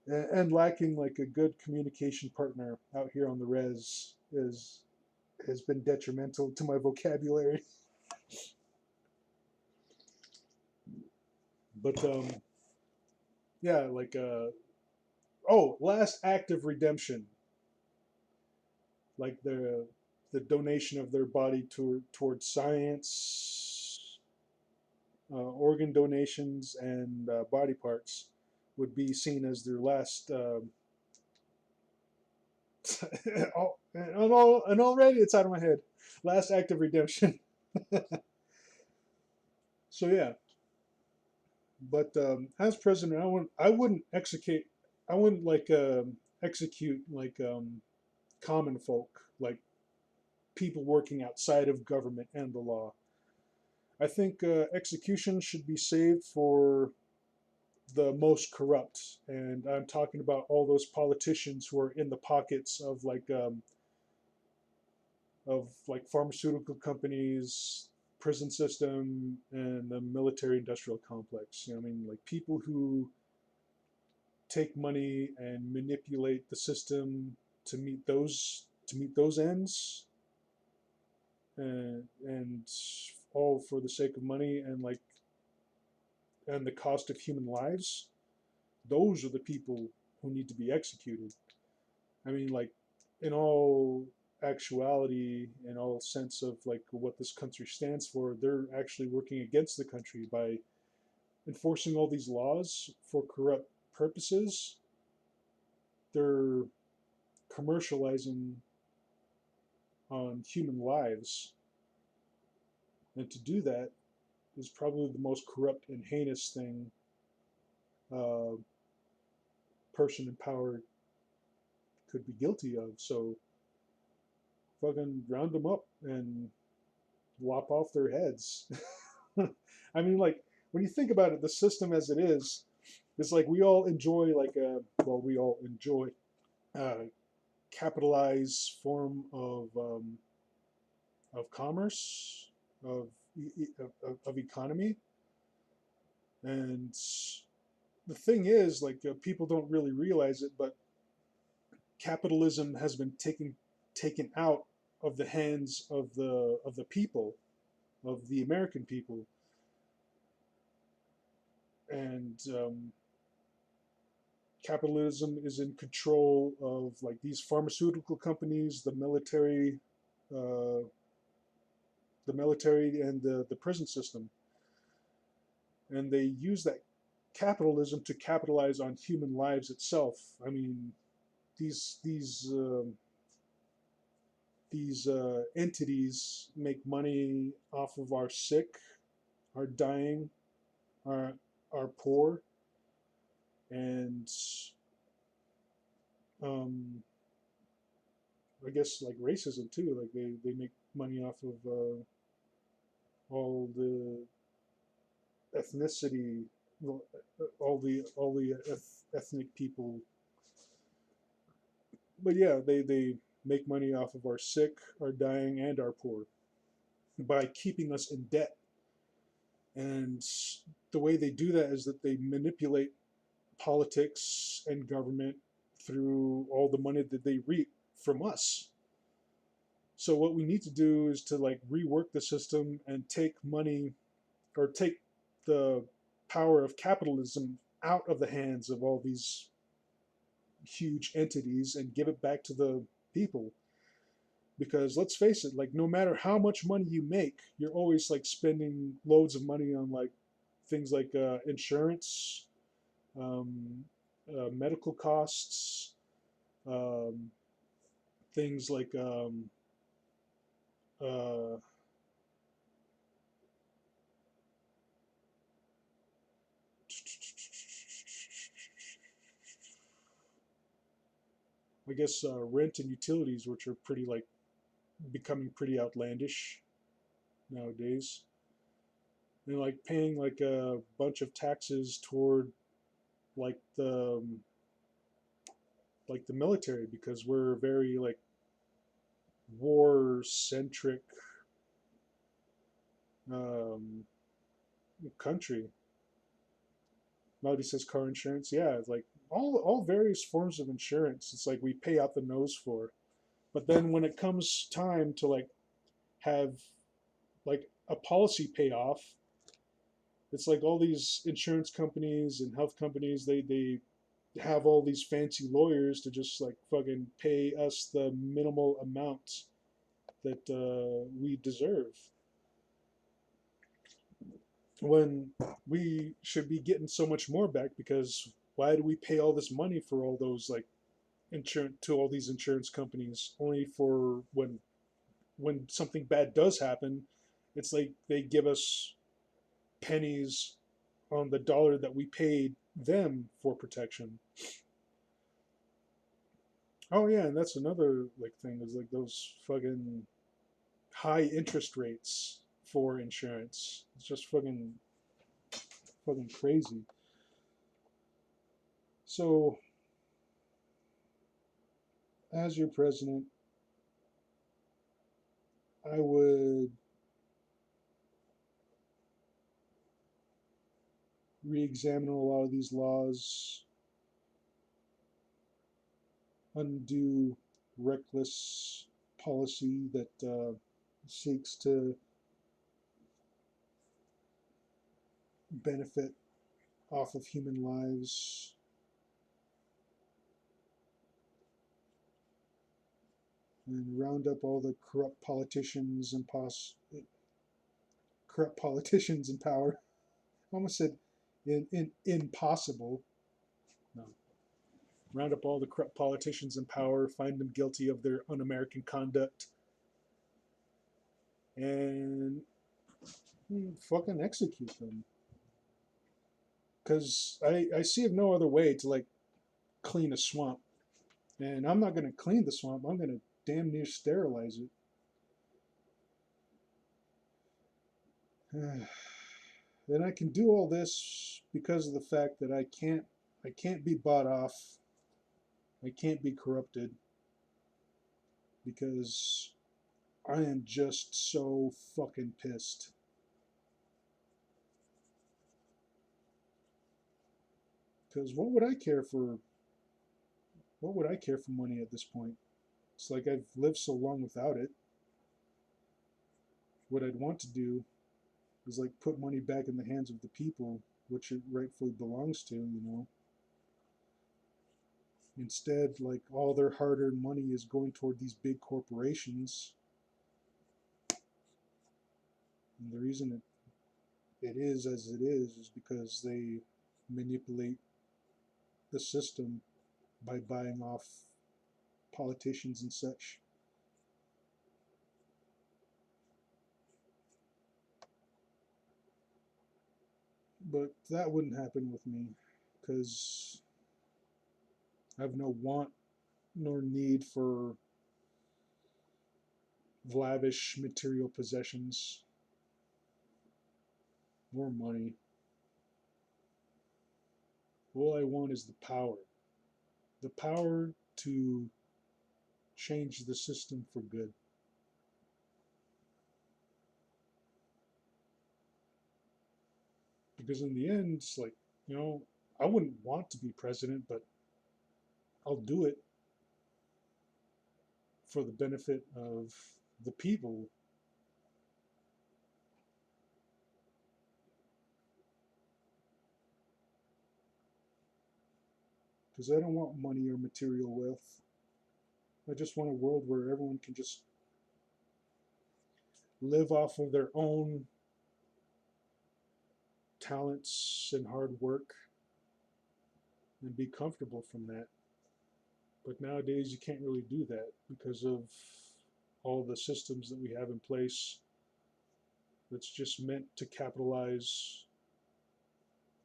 and lacking like a good communication partner out here on the res is has been detrimental to my vocabulary. But yeah, last act of redemption, like the donation of their body towards science, organ donations, and body parts would be seen as their last. And already it's out of my head. Last act of redemption. So yeah, but as president, I wouldn't execute. I wouldn't execute common folk, like people working outside of government and the law. I think execution should be saved for the most corrupt, and I'm talking about all those politicians who are in the pockets of pharmaceutical companies, prison system and the military industrial complex. You know, I mean, like people who take money and manipulate the system to meet those ends, and all for the sake of money and like and the cost of human lives. Those are the people who need to be executed. I mean, like in all actuality, in all sense of like what this country stands for, they're actually working against the country by enforcing all these laws for corrupt purposes. They're commercializing on human lives, and to do that is probably the most corrupt and heinous thing a person in power could be guilty of. So fucking round them up and lop off their heads. I mean, like when you think about it, the system as it is, it's like we all enjoy like a well, we all enjoy a capitalized form of commerce, of of economy, and the thing is, like people don't really realize it, but capitalism has been taken out of the hands of the people, of the American people, and capitalism is in control of like these pharmaceutical companies, uh, the military, and the prison system, and they use that capitalism to capitalize on human lives itself. I mean, these these um, these entities make money off of our sick, our dying, our poor, and um, I guess like racism too. Like they make money off of all the ethnicity, all the ethnic people. But yeah, they make money off of our sick, our dying, and our poor by keeping us in debt. And the way they do that is that they manipulate politics and government through all the money that they reap from us. So what we need to do is to like rework the system and take money, or take the power of capitalism out of the hands of all these huge entities and give it back to the people. Because let's face it, like no matter how much money you make, you're always like spending loads of money on like things like insurance, um, medical costs, um, things like uh, I guess rent and utilities, which are pretty like becoming pretty outlandish nowadays, and like paying like a bunch of taxes toward like the military, because we're very like war centric um, country. Melody says car insurance. Yeah, it's like all various forms of insurance. It's like we pay out the nose for. But then when it comes time to like have like a policy payoff, it's like all these insurance companies and health companies, they have all these fancy lawyers to just like fucking pay us the minimal amount that we deserve, when we should be getting so much more back. Because why do we pay all this money for all those like insurance to all these insurance companies, only for when something bad does happen, it's like they give us pennies on the dollar that we paid them for protection. Oh yeah, and that's another like thing, is like those fucking high interest rates for insurance. It's just fucking crazy. So as your president, I would re-examine a lot of these laws, undo reckless policy that seeks to benefit off of human lives, and round up all the corrupt politicians in power. I almost said impossible. No. Round up all the corrupt politicians in power, find them guilty of their un-American conduct, and fucking execute them. Because I see of no other way to like clean a swamp. And I'm not going to clean the swamp. I'm going to damn near sterilize it. And I can do all this because of the fact that I can't be bought off. I can't be corrupted because I am just so fucking pissed. Because what would I care for money at this point? It's like I've lived so long without it. What I'd want to do is like put money back in the hands of the people, which it rightfully belongs to, you know. Instead, like all their hard-earned money is going toward these big corporations. And the reason it is as it is because they manipulate the system by buying off politicians and such. But that wouldn't happen with me because I have no want nor need for lavish material possessions or money. All I want is the power to change the system for good. Because in the end, it's like, you know, I wouldn't want to be president, but I'll do it for the benefit of the people. Because I don't want money or material wealth. I just want a world where everyone can just live off of their own talents and hard work and be comfortable from that. But nowadays, you can't really do that because of all the systems that we have in place that's just meant to capitalize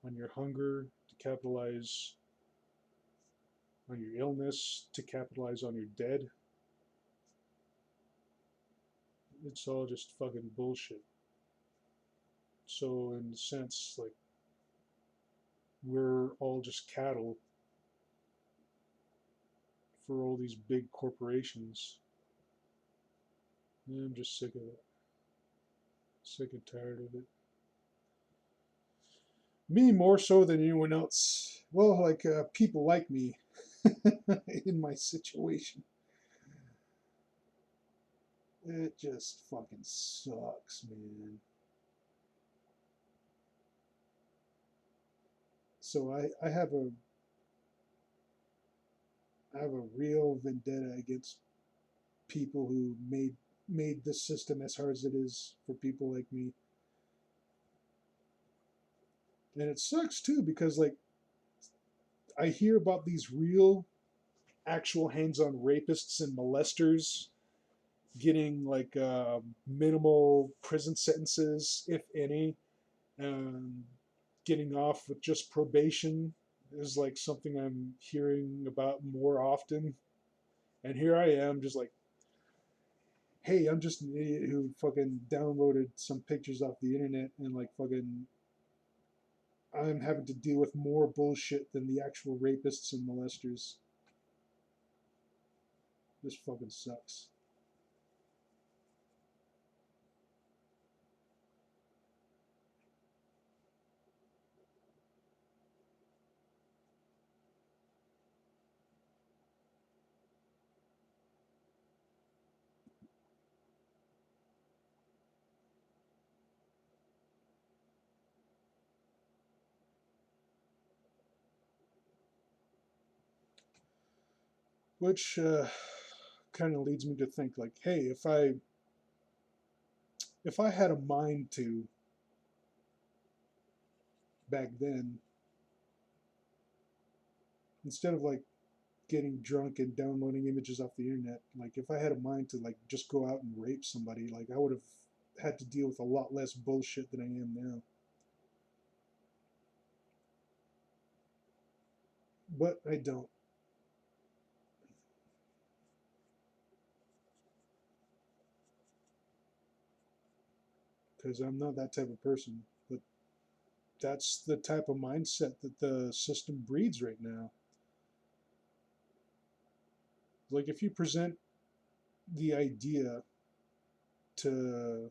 on your hunger, to capitalize on your illness, to capitalize on your dead. It's all just fucking bullshit. So, in a sense, like, we're all just cattle for all these big corporations. And I'm just sick of it. Sick and tired of it. Me more so than anyone else. Well, like people like me in my situation. It just fucking sucks, man. So I have a real vendetta against people who made this system as hard as it is for people like me. And it sucks too because like I hear about these real actual hands-on rapists and molesters getting like minimal prison sentences, if any, and getting off with just probation is like something I'm hearing about more often. And here I am, just like, hey, I'm just an idiot who fucking downloaded some pictures off the internet and like fucking I'm having to deal with more bullshit than the actual rapists and molesters. This fucking sucks. Which kind of leads me to think like, hey, if I had a mind to back then, instead of like getting drunk and downloading images off the internet, like if I had a mind to like just go out and rape somebody, like I would have had to deal with a lot less bullshit than I am now. But I don't, because I'm not that type of person. But that's the type of mindset that the system breeds right now. Like if you present the idea to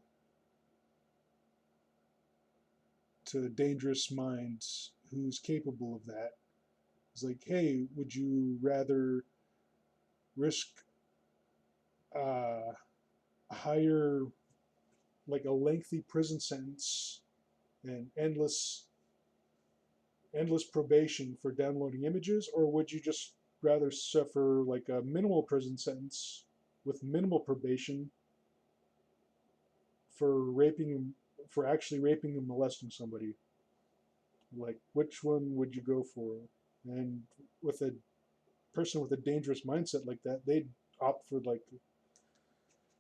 dangerous minds who's capable of that, it's like, hey, would you rather risk a higher, like a lengthy prison sentence and endless probation for downloading images, or would you just rather suffer like a minimal prison sentence with minimal probation for raping, for actually raping and molesting somebody? Like, which one would you go for? And with a person with a dangerous mindset like that, they'd opt for like,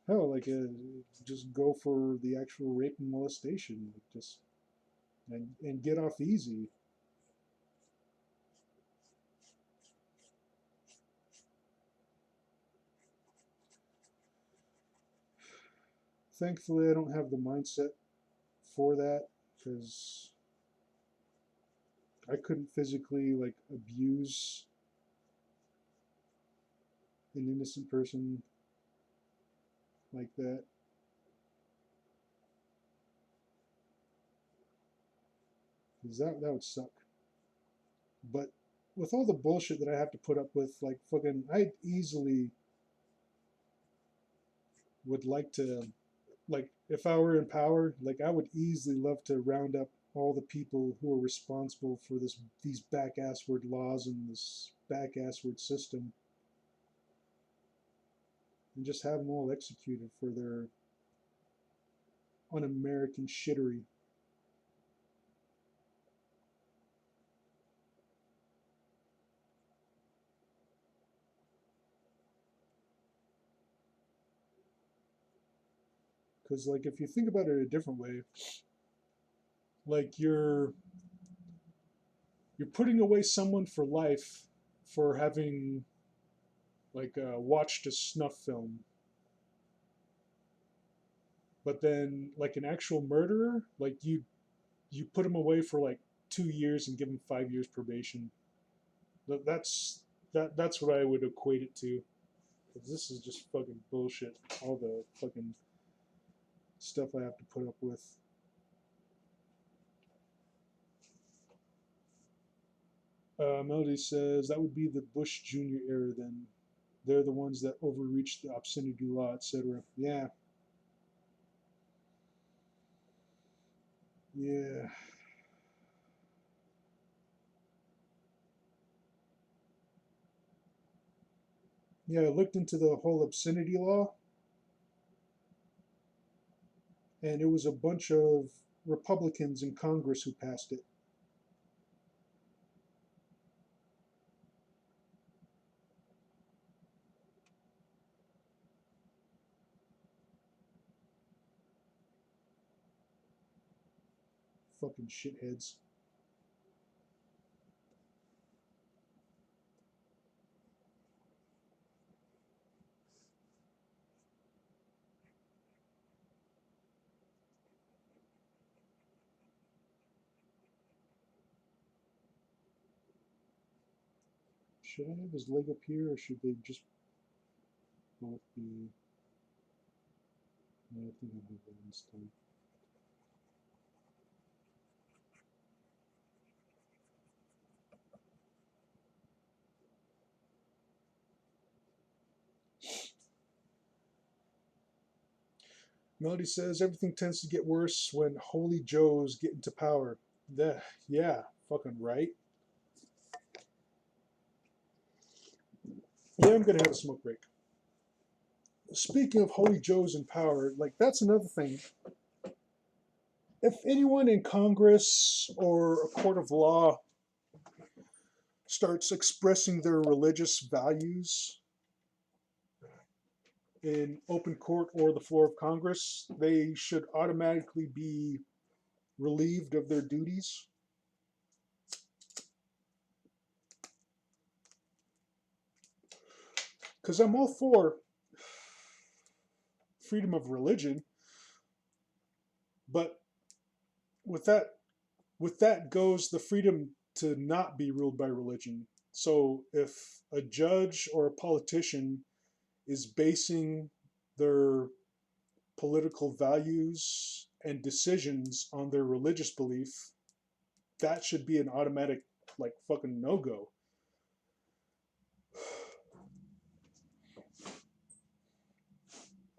hell, like just go for the actual rape and molestation, just and get off easy. Thankfully, I don't have the mindset for that because I couldn't physically like abuse an innocent person like that. Because that would suck. But with all the bullshit that I have to put up with, like fucking, I easily would like to, like, if I were in power, like, I would easily love to round up all the people who are responsible for these back assward laws and this back assward system, and just have them all executed for their un-American shittery. Because, like, if you think about it a different way, like you're putting away someone for life for having like watched a snuff film, but then like an actual murderer, like you put him away for like 2 years and give him 5 years probation. That's that's what I would equate it to. 'Cause this is just fucking bullshit. All the fucking stuff I have to put up with. Melody says that would be the Bush Jr. era then. They're the ones that overreached the obscenity law, etc. Yeah, yeah, yeah. I looked into the whole obscenity law, and it was a bunch of Republicans in Congress who passed it. Fucking shitheads. Should I have his leg up here, or should they just both be? No, I think I'll have that instead. Melody says everything tends to get worse when holy joes get into power. Yeah, fucking right. Yeah, I'm gonna have a smoke break. Speaking of Holy Joes in power, like that's another thing. If anyone in Congress or a court of law starts expressing their religious values in open court or the floor of Congress, they should automatically be relieved of their duties. Because I'm all for freedom of religion, but with that with that goes the freedom to not be ruled by religion. So if a judge or a politician is basing their political values and decisions on their religious belief, that should be an automatic like fucking no-go.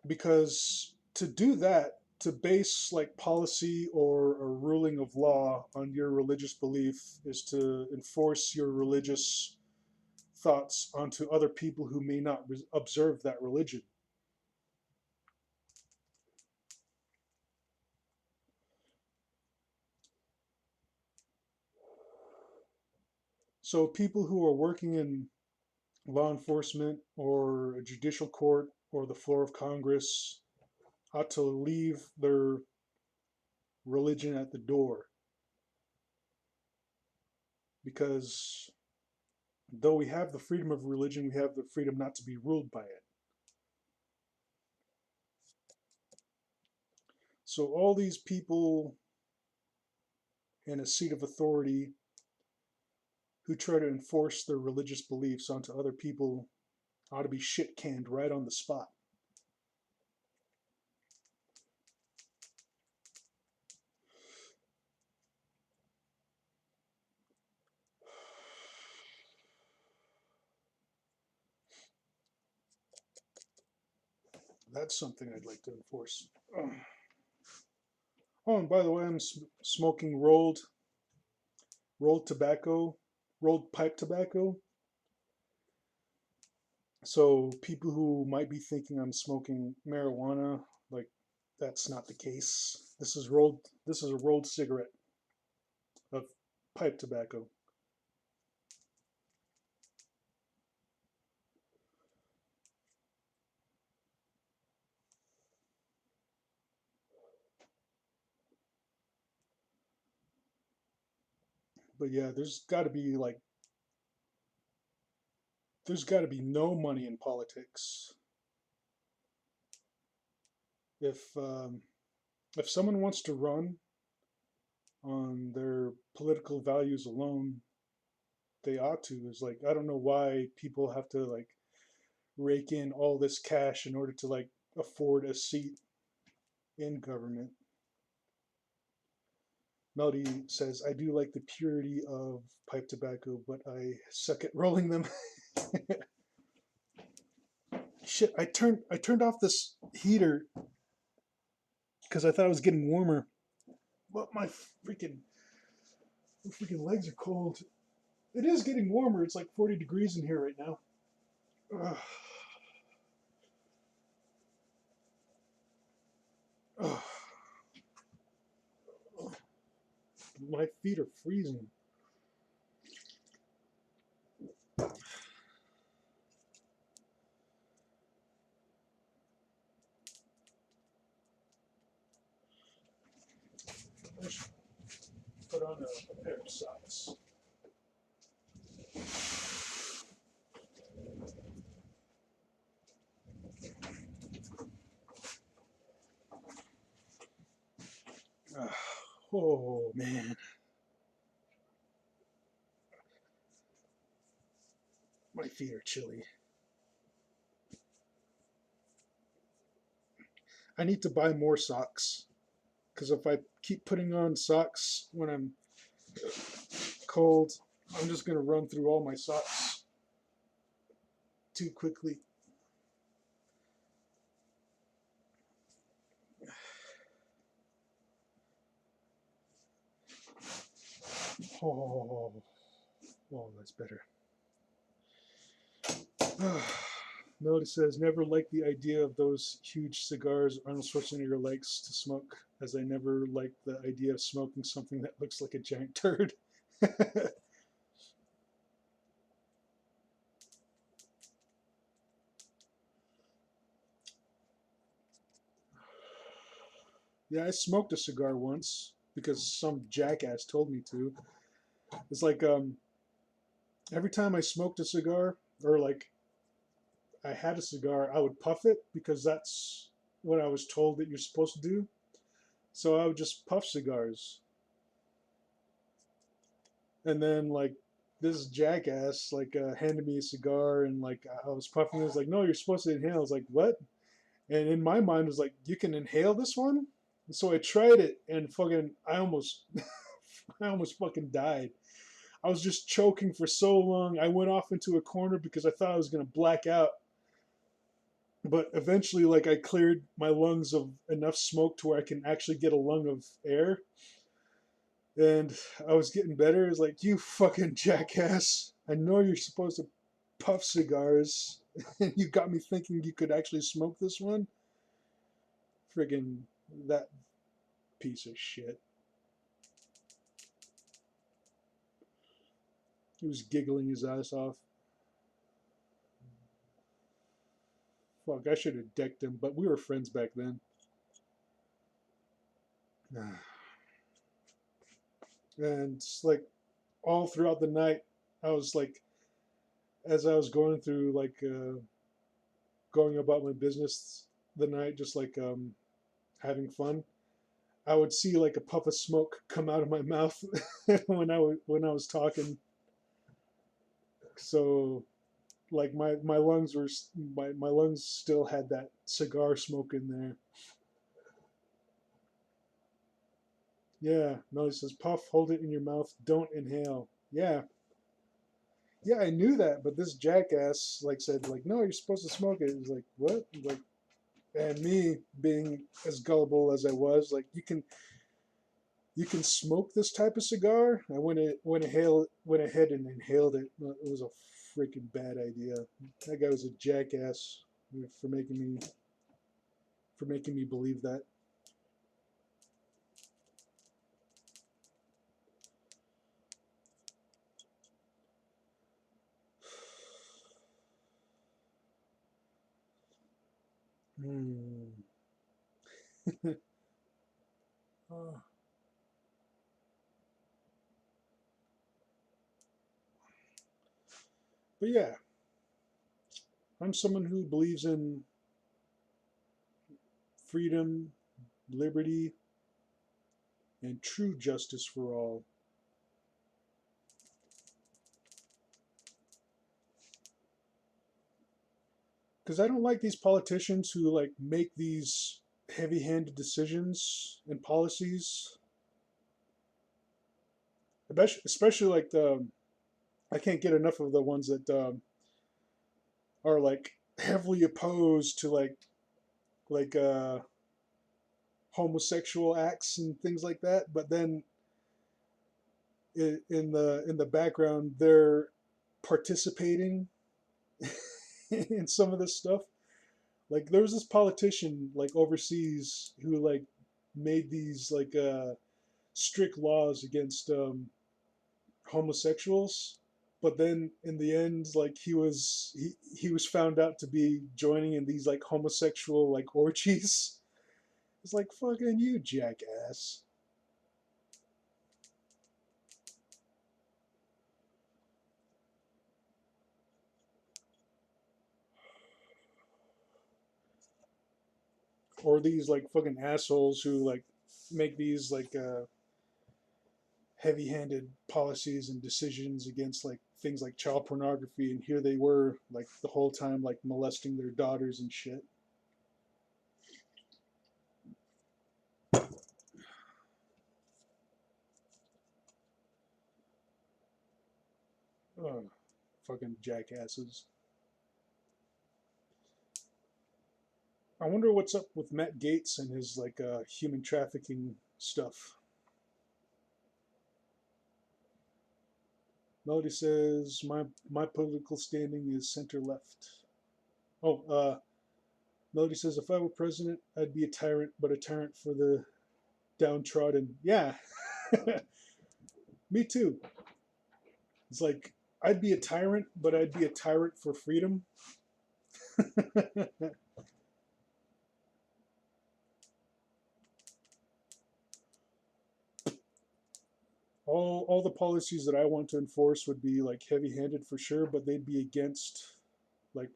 Because to do that, to base like policy or a ruling of law on your religious belief is to enforce your religious thoughts onto other people who may not observe that religion. So people who are working in law enforcement or a judicial court or the floor of Congress ought to leave their religion at the door, because though we have the freedom of religion, we have the freedom not to be ruled by it. So all these people in a seat of authority who try to enforce their religious beliefs onto other people ought to be shit canned right on the spot. That's something I'd like to enforce. Oh, and by the way, I'm smoking rolled tobacco, rolled pipe tobacco. So people who might be thinking I'm smoking marijuana, like that's not the case. This is rolled. This is a rolled cigarette of pipe tobacco. But yeah, there's got to be no money in politics. If if someone wants to run on their political values alone, they ought to. Is like I don't know why people have to like rake in all this cash in order to like afford a seat in government. Melody says, I do like the purity of pipe tobacco, but I suck at rolling them. Shit, I turned off this heater because I thought it was getting warmer. But my freaking legs are cold. It is getting warmer. It's like 40 degrees in here right now. Ugh. Ugh. My feet are freezing. I should put on a pair of socks. Ugh. Oh man, my feet are chilly. I need to buy more socks because if I keep putting on socks when I'm cold, I'm just gonna run through all my socks too quickly. Oh, oh, that's better. Melody says, never liked the idea of those huge cigars Arnold Schwarzenegger likes to smoke, as I never liked the idea of smoking something that looks like a giant turd. Yeah, I smoked a cigar once because some jackass told me to. It's like every time I smoked a cigar, or like I had a cigar, I would puff it because that's what I was told that you're supposed to do. So I would just puff cigars. And then like this jackass handed me a cigar, and like I was puffing. It was like, no, you're supposed to inhale. I was like, what? And in my mind it was like, you can inhale this one. And so I tried it, and fucking I almost I almost fucking died. I was just choking for so long. I went off into a corner because I thought I was gonna black out. But eventually, like I cleared my lungs of enough smoke to where I can actually get a lung of air, and I was getting better. It was like, you fucking jackass! I know you're supposed to puff cigars, and you got me thinking you could actually smoke this one. Friggin' that piece of shit. He was giggling his ass off. Fuck, I should have decked him, but we were friends back then. And like all throughout the night, I was like, as I was going through going about my business the night, just having fun, I would see like a puff of smoke come out of my mouth when I was talking. So like my lungs were my lungs still had that cigar smoke in there. Yeah, no, he says puff, hold it in your mouth, don't inhale. Yeah, yeah, I knew that, but this jackass like said like, no, you're supposed to smoke it. It was like, what? Like, and me being as gullible as I was, like, you can smoke this type of cigar. I went ahead and inhaled it. It was a freaking bad idea. That guy was a jackass for making me believe that. Hmm. Uh, but yeah, I'm someone who believes in freedom, liberty, and true justice for all. Because I don't like these politicians who like make these heavy-handed decisions and policies, especially like the I can't get enough of the ones that are like heavily opposed to like homosexual acts and things like that. But then in the background, they're participating in some of this stuff. Like there was this politician like overseas who like made these strict laws against homosexuals, but then in the end like he was found out to be joining in these like homosexual like orgies. It's like, fucking you jackass. Or these like fucking assholes who like make these heavy-handed policies and decisions against like things like child pornography, and here they were like the whole time like molesting their daughters and shit. Oh, fucking jackasses. I wonder what's up with Matt Gaetz and his human trafficking stuff. Melody says my political standing is center left. Oh, Melody says if I were president, I'd be a tyrant, but a tyrant for the downtrodden. Yeah, me too. It's like I'd be a tyrant, but I'd be a tyrant for freedom. All the policies that I want to enforce would be like heavy-handed for sure, but they'd be against like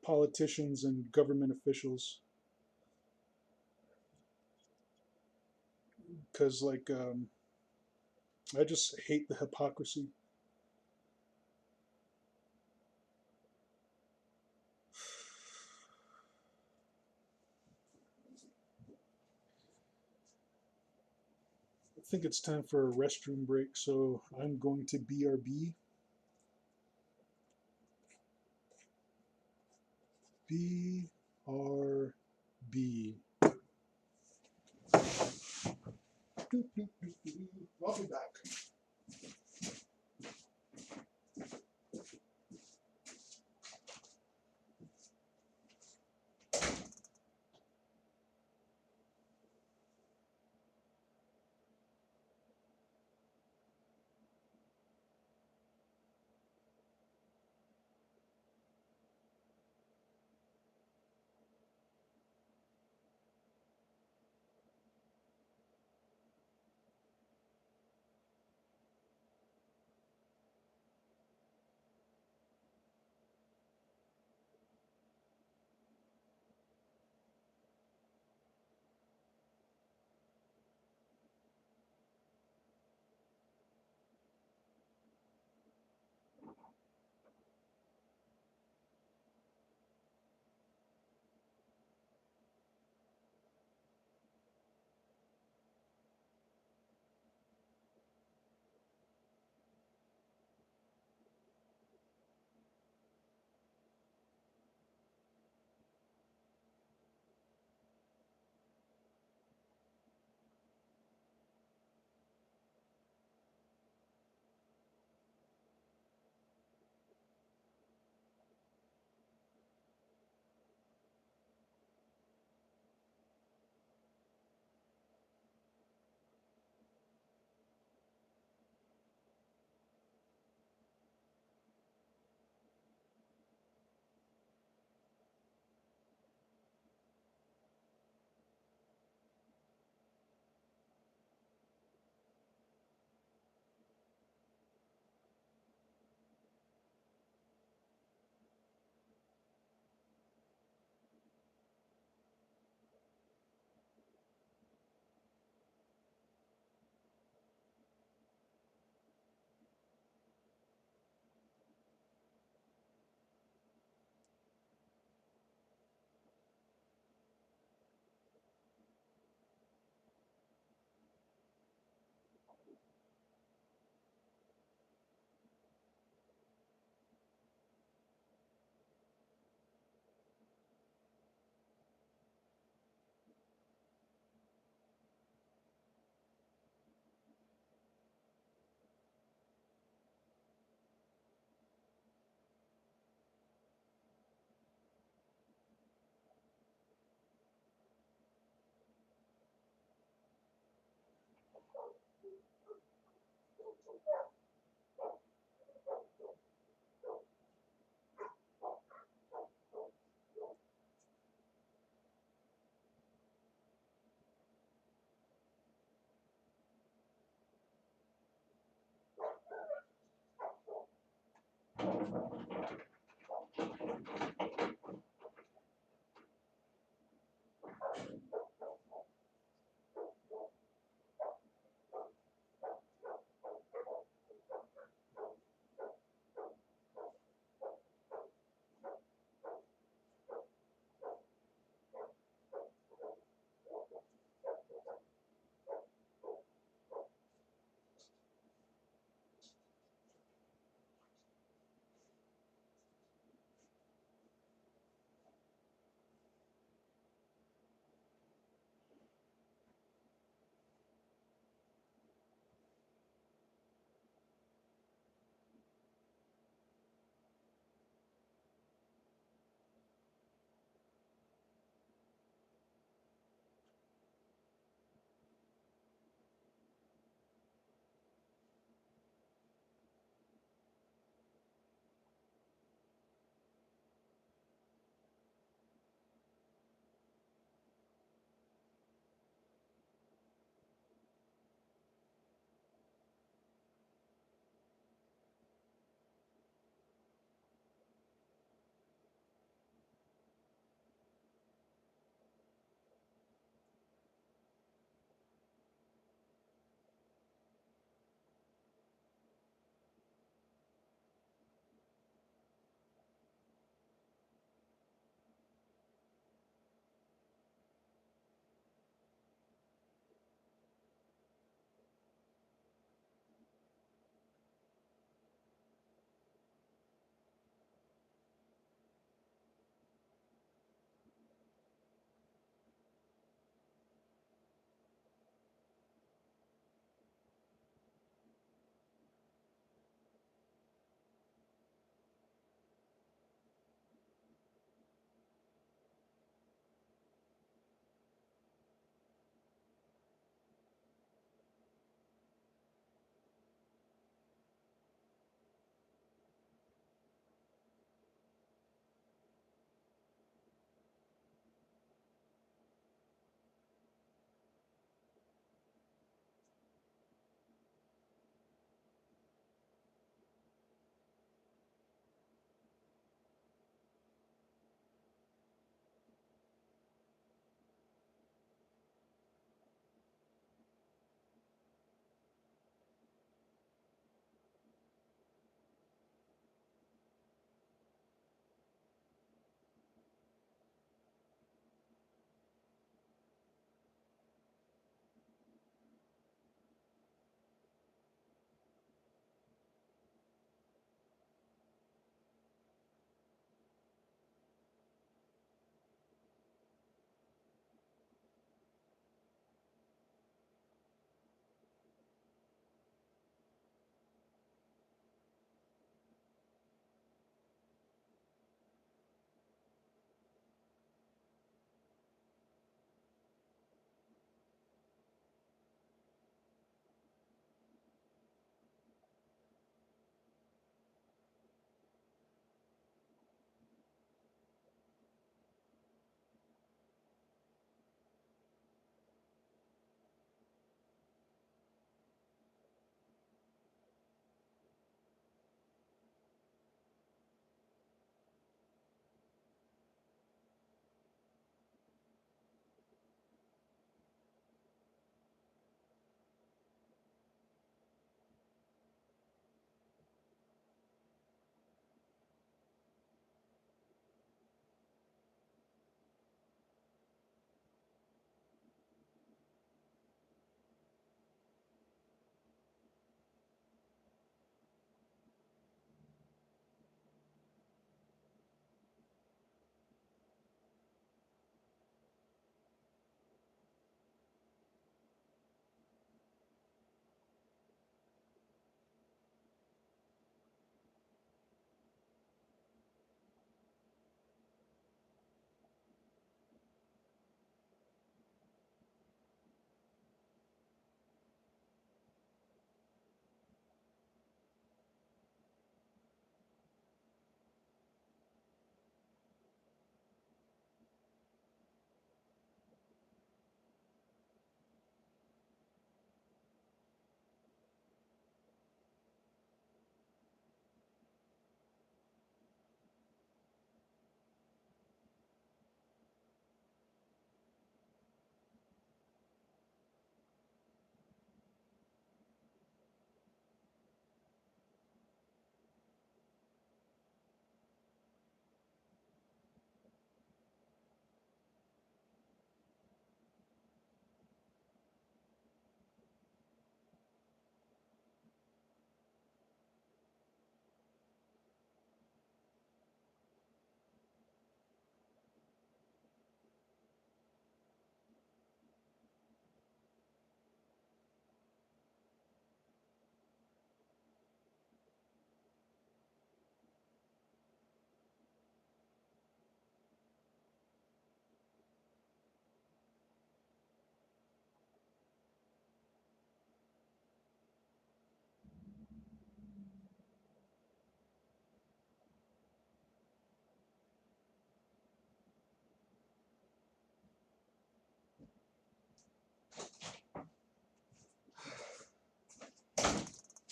politicians and government officials because like I just hate the hypocrisy. I think it's time for a restroom break, so I'm going to BRB. BRB. I'll be back.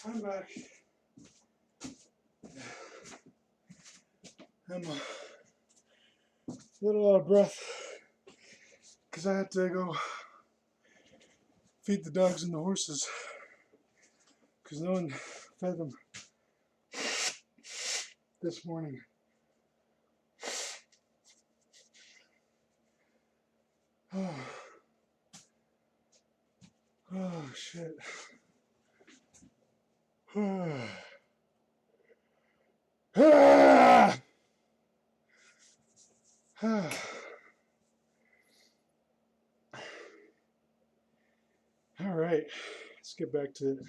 I'm back. I'm a little out of breath because I had to go feed the dogs and the horses because no one fed them this morning. Oh shit. All right, let's get back to it.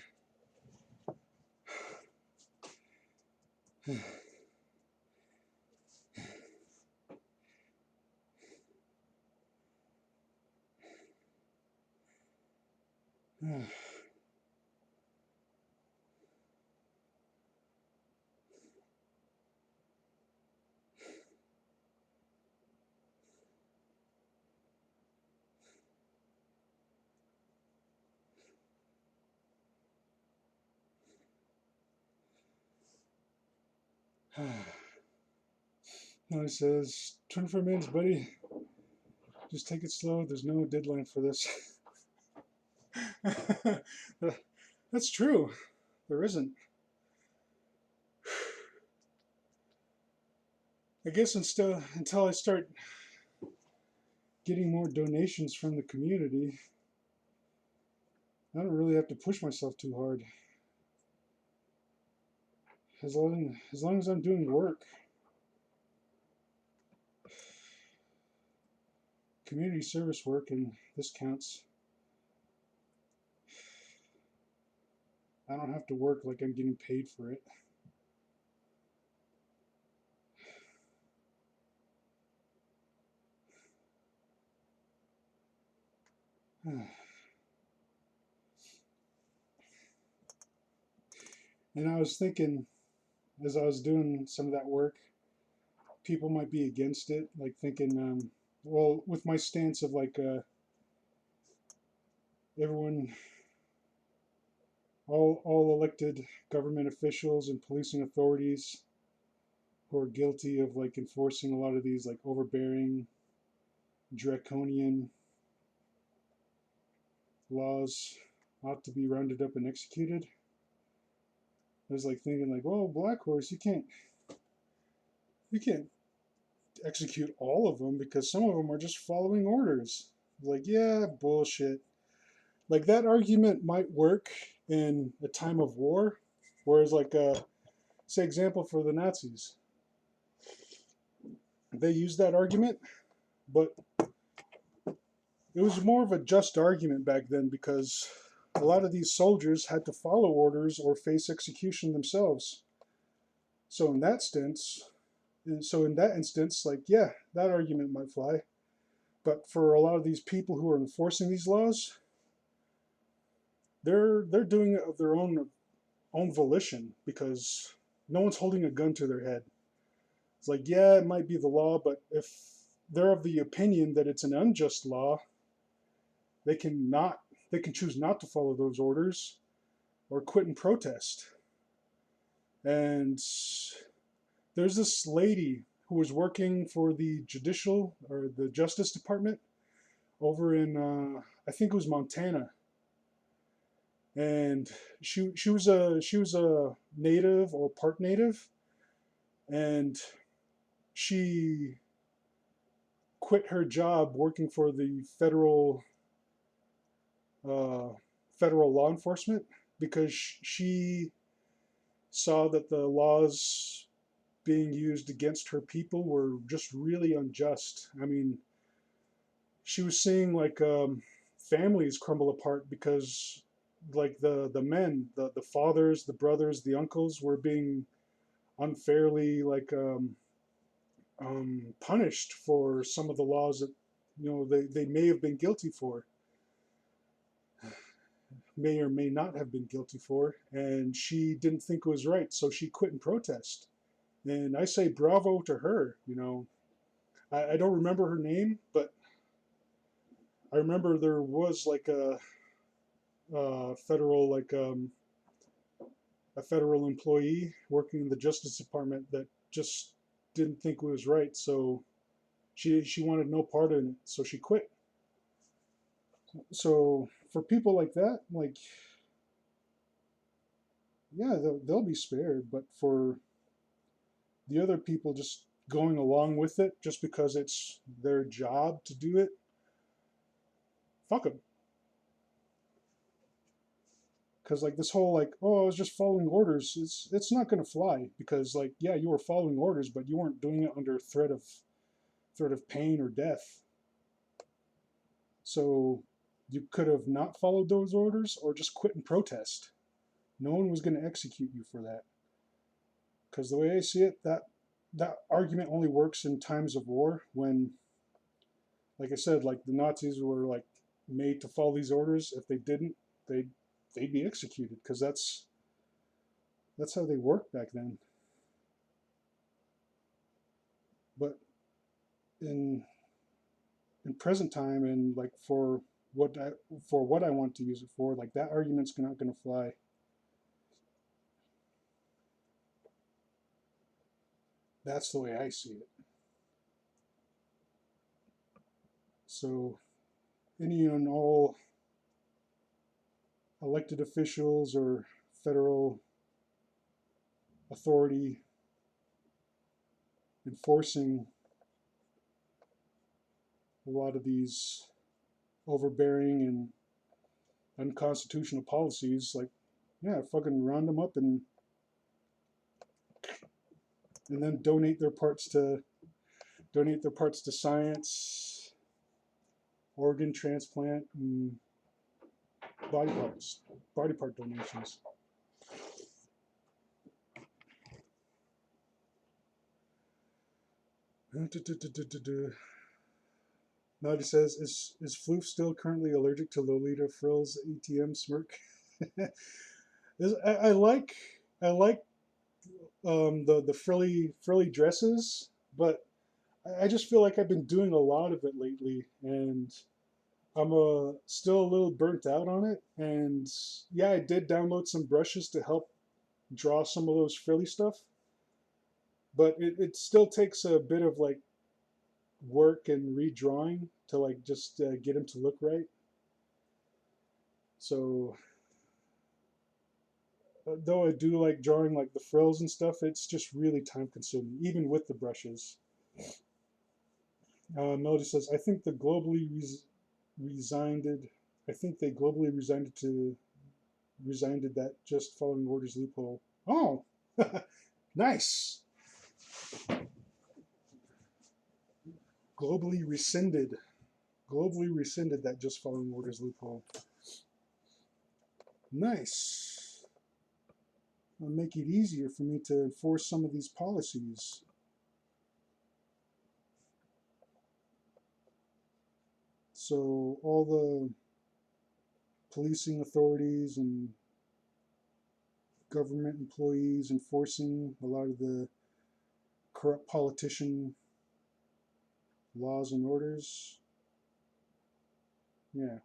No, it says 24 minutes, buddy. Just take it slow. There's no deadline for this. That's true. There isn't. I guess until I start getting more donations from the community, I don't really have to push myself too hard. As long as I'm doing work. Community service work, and this counts. I don't have to work like I'm getting paid for it. And I was thinking, as I was doing some of that work, people might be against it, like thinking, well, with my stance of like everyone, all elected government officials and policing authorities who are guilty of like enforcing a lot of these like overbearing, draconian laws ought to be rounded up and executed. I was like thinking like, well, Black Horse, you can't execute all of them because some of them are just following orders. Like, yeah, bullshit. Like that argument might work in a time of war, whereas like say example for the Nazis, they used that argument, but it was more of a just argument back then because a lot of these soldiers had to follow orders or face execution themselves. So in that instance, like, yeah, that argument might fly. But for a lot of these people who are enforcing these laws, they're doing it of their own volition because no one's holding a gun to their head. It's like, yeah, it might be the law, but if they're of the opinion that it's an unjust law, they can choose not to follow those orders or quit and protest. And there's this lady who was working for the judicial or the Justice Department over in I think it was Montana, and she was a native or part native, and she quit her job working for the uh, federal law enforcement because she saw that the laws being used against her people were just really unjust. I mean, she was seeing like families crumble apart because like the men, the fathers, the brothers, the uncles were being unfairly like punished for some of the laws that they may have been guilty for, may or may not have been guilty for, and she didn't think it was right, so she quit and protest. And I say bravo to her. I don't remember her name, but I remember there was like a federal like a federal employee working in the Justice Department that just didn't think it was right. So she wanted no part in it. So she quit. So for people like that, like, yeah, they'll be spared. But for the other people just going along with it just because it's their job to do it, fuck them. Because like this whole like, oh, I was just following orders, it's not going to fly. Because like, yeah, you were following orders, but you weren't doing it under threat of pain or death. So you could have not followed those orders or just quit and protest. No one was going to execute you for that. Because the way I see it, that argument only works in times of war when, like I said, like the Nazis were like made to follow these orders. If they didn't, they'd they'd be executed because that's how they worked back then. But in in present time and like what I, for what I want to use it for, like that argument's not going to fly. That's the way I see it. So any and all elected officials or federal authority enforcing a lot of these overbearing and unconstitutional policies, like, yeah, fucking round them up and then donate their parts to science, organ transplant, and body part donations. Naughty says, is Floof still currently allergic to Lolita Frill's ATM smirk? I like the frilly dresses, but I just feel like I've been doing a lot of it lately, and I'm still a little burnt out on it. And yeah, I did download some brushes to help draw some of those frilly stuff, but it still takes a bit of like work and redrawing to like just get them to look right. So though I do like drawing like the frills and stuff, it's just really time consuming, even with the brushes. Melody says, I think the globally resigned. I think they globally resigned that just following orders loophole. Oh, nice. Globally rescinded. Globally rescinded that just following orders loophole. Nice. It'll make it easier for me to enforce some of these policies. So all the policing authorities and government employees enforcing a lot of the corrupt politician laws and orders, yeah,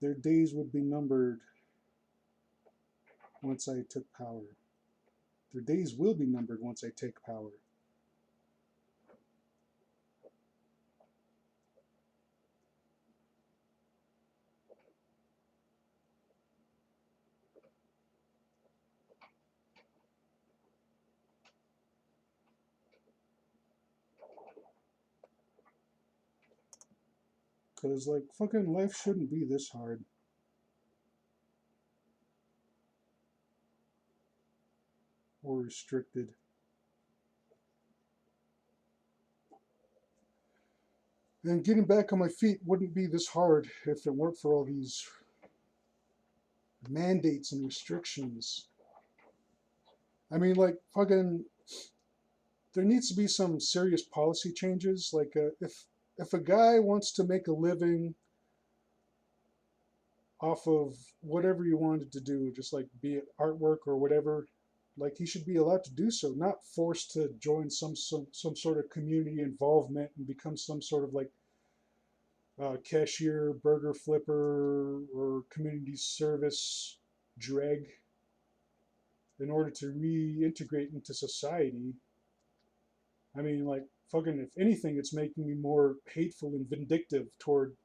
their days would be numbered once I took power. Their days will be numbered once I take power. Because, like, fucking life shouldn't be this hard. Or restricted. And getting back on my feet wouldn't be this hard if it weren't for all these mandates and restrictions. I mean, like, fucking, there needs to be some serious policy changes. Like, if a guy wants to make a living off of whatever you wanted to do, just like be it artwork or whatever, like he should be allowed to do so, not forced to join some sort of community involvement and become some sort of like cashier, burger flipper, or community service dreg in order to reintegrate into society. I mean, like, fucking, if anything, it's making me more hateful and vindictive toward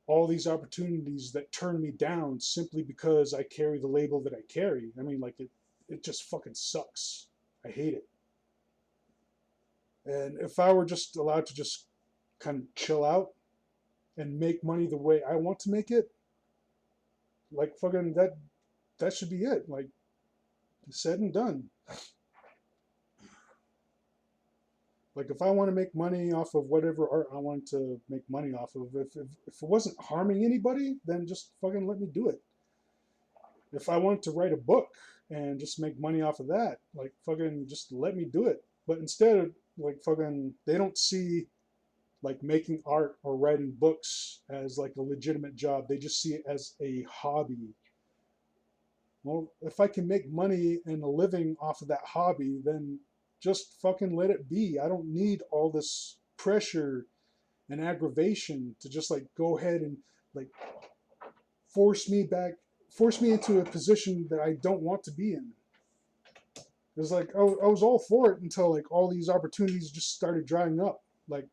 all these opportunities that turn me down simply because I carry the label that I carry. I mean, like, it just fucking sucks. I hate it. And if I were just allowed to just kind of chill out and make money the way I want to make it, like, fucking, that should be it. Like, said and done. Like, if I want to make money off of whatever art I want to make money off of, if it wasn't harming anybody, then just fucking let me do it. If I wanted to write a book and just make money off of that, like, fucking just let me do it. But instead, like, fucking, they don't see like making art or writing books as like a legitimate job. They just see it as a hobby. Well, if I can make money and a living off of that hobby, then just fucking let it be. I don't need all this pressure and aggravation to just like go ahead and like force me back, force me into a position that I don't want to be in. It was like I was all for it until like all these opportunities just started drying up. Like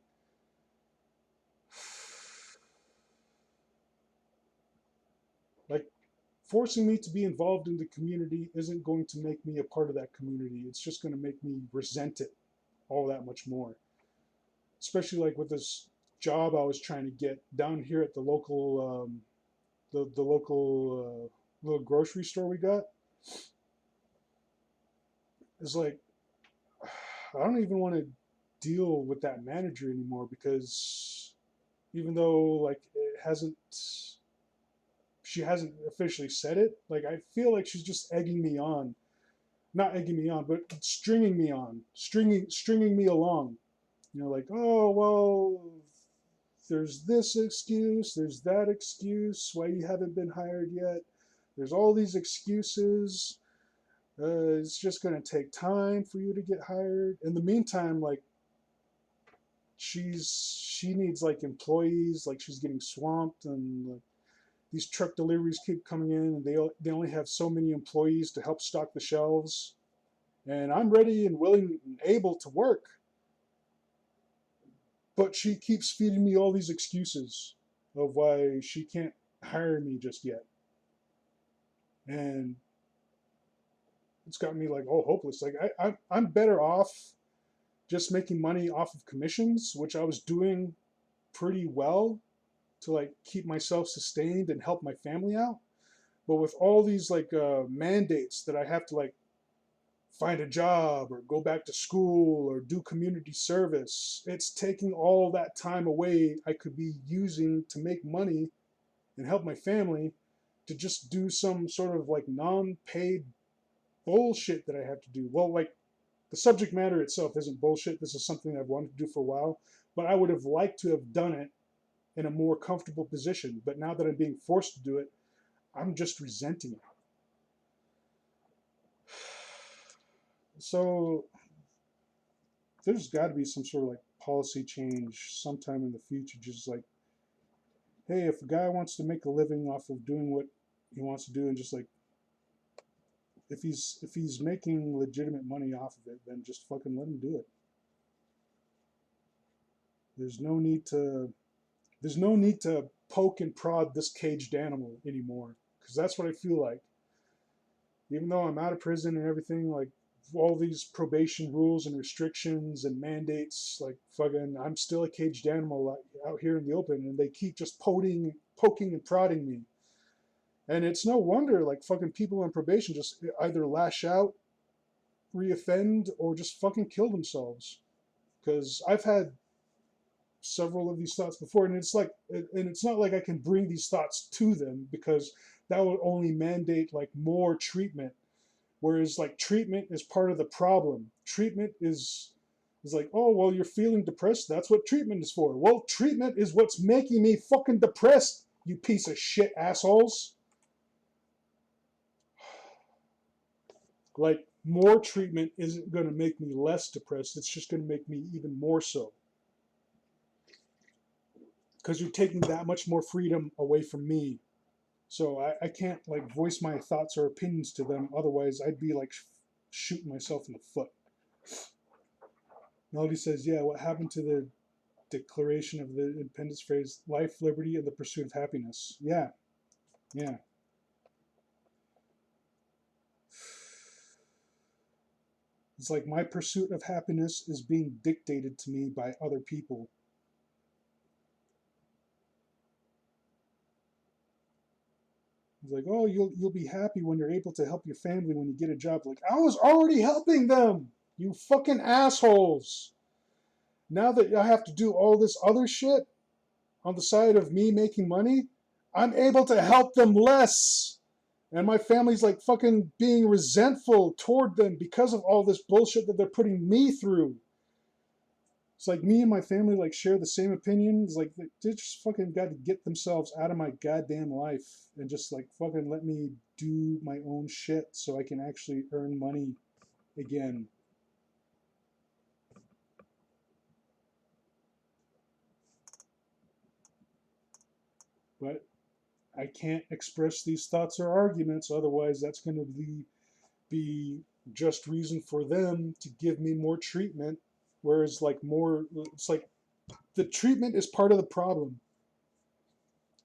forcing me to be involved in the community isn't going to make me a part of that community. It's just going to make me resent it all that much more. Especially like with this job I was trying to get down here at the local the local little grocery store we got. It's like I don't even want to deal with that manager anymore because even though like it hasn't she hasn't officially said it, like I feel like she's just egging me on, not egging me on, but stringing me on, stringing me along. You know, like, oh well, there's this excuse, there's that excuse, why you haven't been hired yet. There's all these excuses. It's just going to take time for you to get hired. In the meantime, like she needs like employees, like she's getting swamped, and like these truck deliveries keep coming in, and they only have so many employees to help stock the shelves. And I'm ready and willing and able to work, but she keeps feeding me all these excuses of why she can't hire me just yet. And it's got me like all hopeless. Like I'm better off just making money off of commissions, which I was doing pretty well to like keep myself sustained and help my family out. But with all these like mandates that I have to like find a job or go back to school or do community service, it's taking all that time away I could be using to make money and help my family to just do some sort of like non-paid bullshit that I have to do. Well, like the subject matter itself isn't bullshit. This is something I've wanted to do for a while, but I would have liked to have done it in a more comfortable position. But now that I'm being forced to do it, I'm just resenting it. So there's got to be some sort of like policy change sometime in the future. Just like, hey, if a guy wants to make a living off of doing what he wants to do, and just like if he's making legitimate money off of it, then just fucking let him do it. There's no need to there's no need to poke and prod this caged animal anymore, because that's what I feel like. Even though I'm out of prison and everything, like all these probation rules and restrictions and mandates, like fucking, I'm still a caged animal out here in the open, and they keep just poking and prodding me. And it's no wonder, like fucking people on probation just either lash out, reoffend, or just fucking kill themselves. Because I've had several of these thoughts before, and it's not like I can bring these thoughts to them, because that would only mandate like more treatment. Whereas like treatment is part of the problem. Treatment is like, oh well, you're feeling depressed. That's what treatment is for. Well, treatment is what's making me fucking depressed. You piece of shit assholes. Like more treatment isn't going to make me less depressed. It's just going to make me even more so. Because you're taking that much more freedom away from me. So I can't like voice my thoughts or opinions to them. Otherwise, I'd be like shooting myself in the foot. Melody says, yeah, what happened to the Declaration of the Independence phrase, life, liberty, and the pursuit of happiness? Yeah, yeah. It's like my pursuit of happiness is being dictated to me by other people. It's like, oh, you'll be happy when you're able to help your family when you get a job. Like, I was already helping them, you fucking assholes. Now that I have to do all this other shit on the side of me making money, I'm able to help them less. And my family's like fucking being resentful toward them because of all this bullshit that they're putting me through. It's like me and my family like share the same opinions. Like they just fucking got to get themselves out of my goddamn life and just like fucking let me do my own shit so I can actually earn money again. But I can't express these thoughts or arguments, otherwise that's going to be just reason for them to give me more treatment. Whereas like more, it's like the treatment is part of the problem.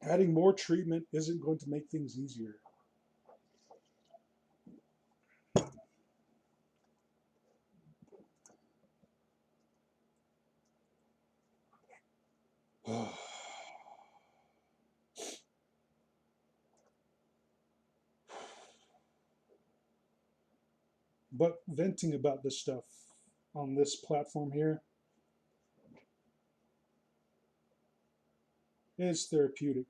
Adding more treatment isn't going to make things easier. But venting about this stuff on this platform here is therapeutic.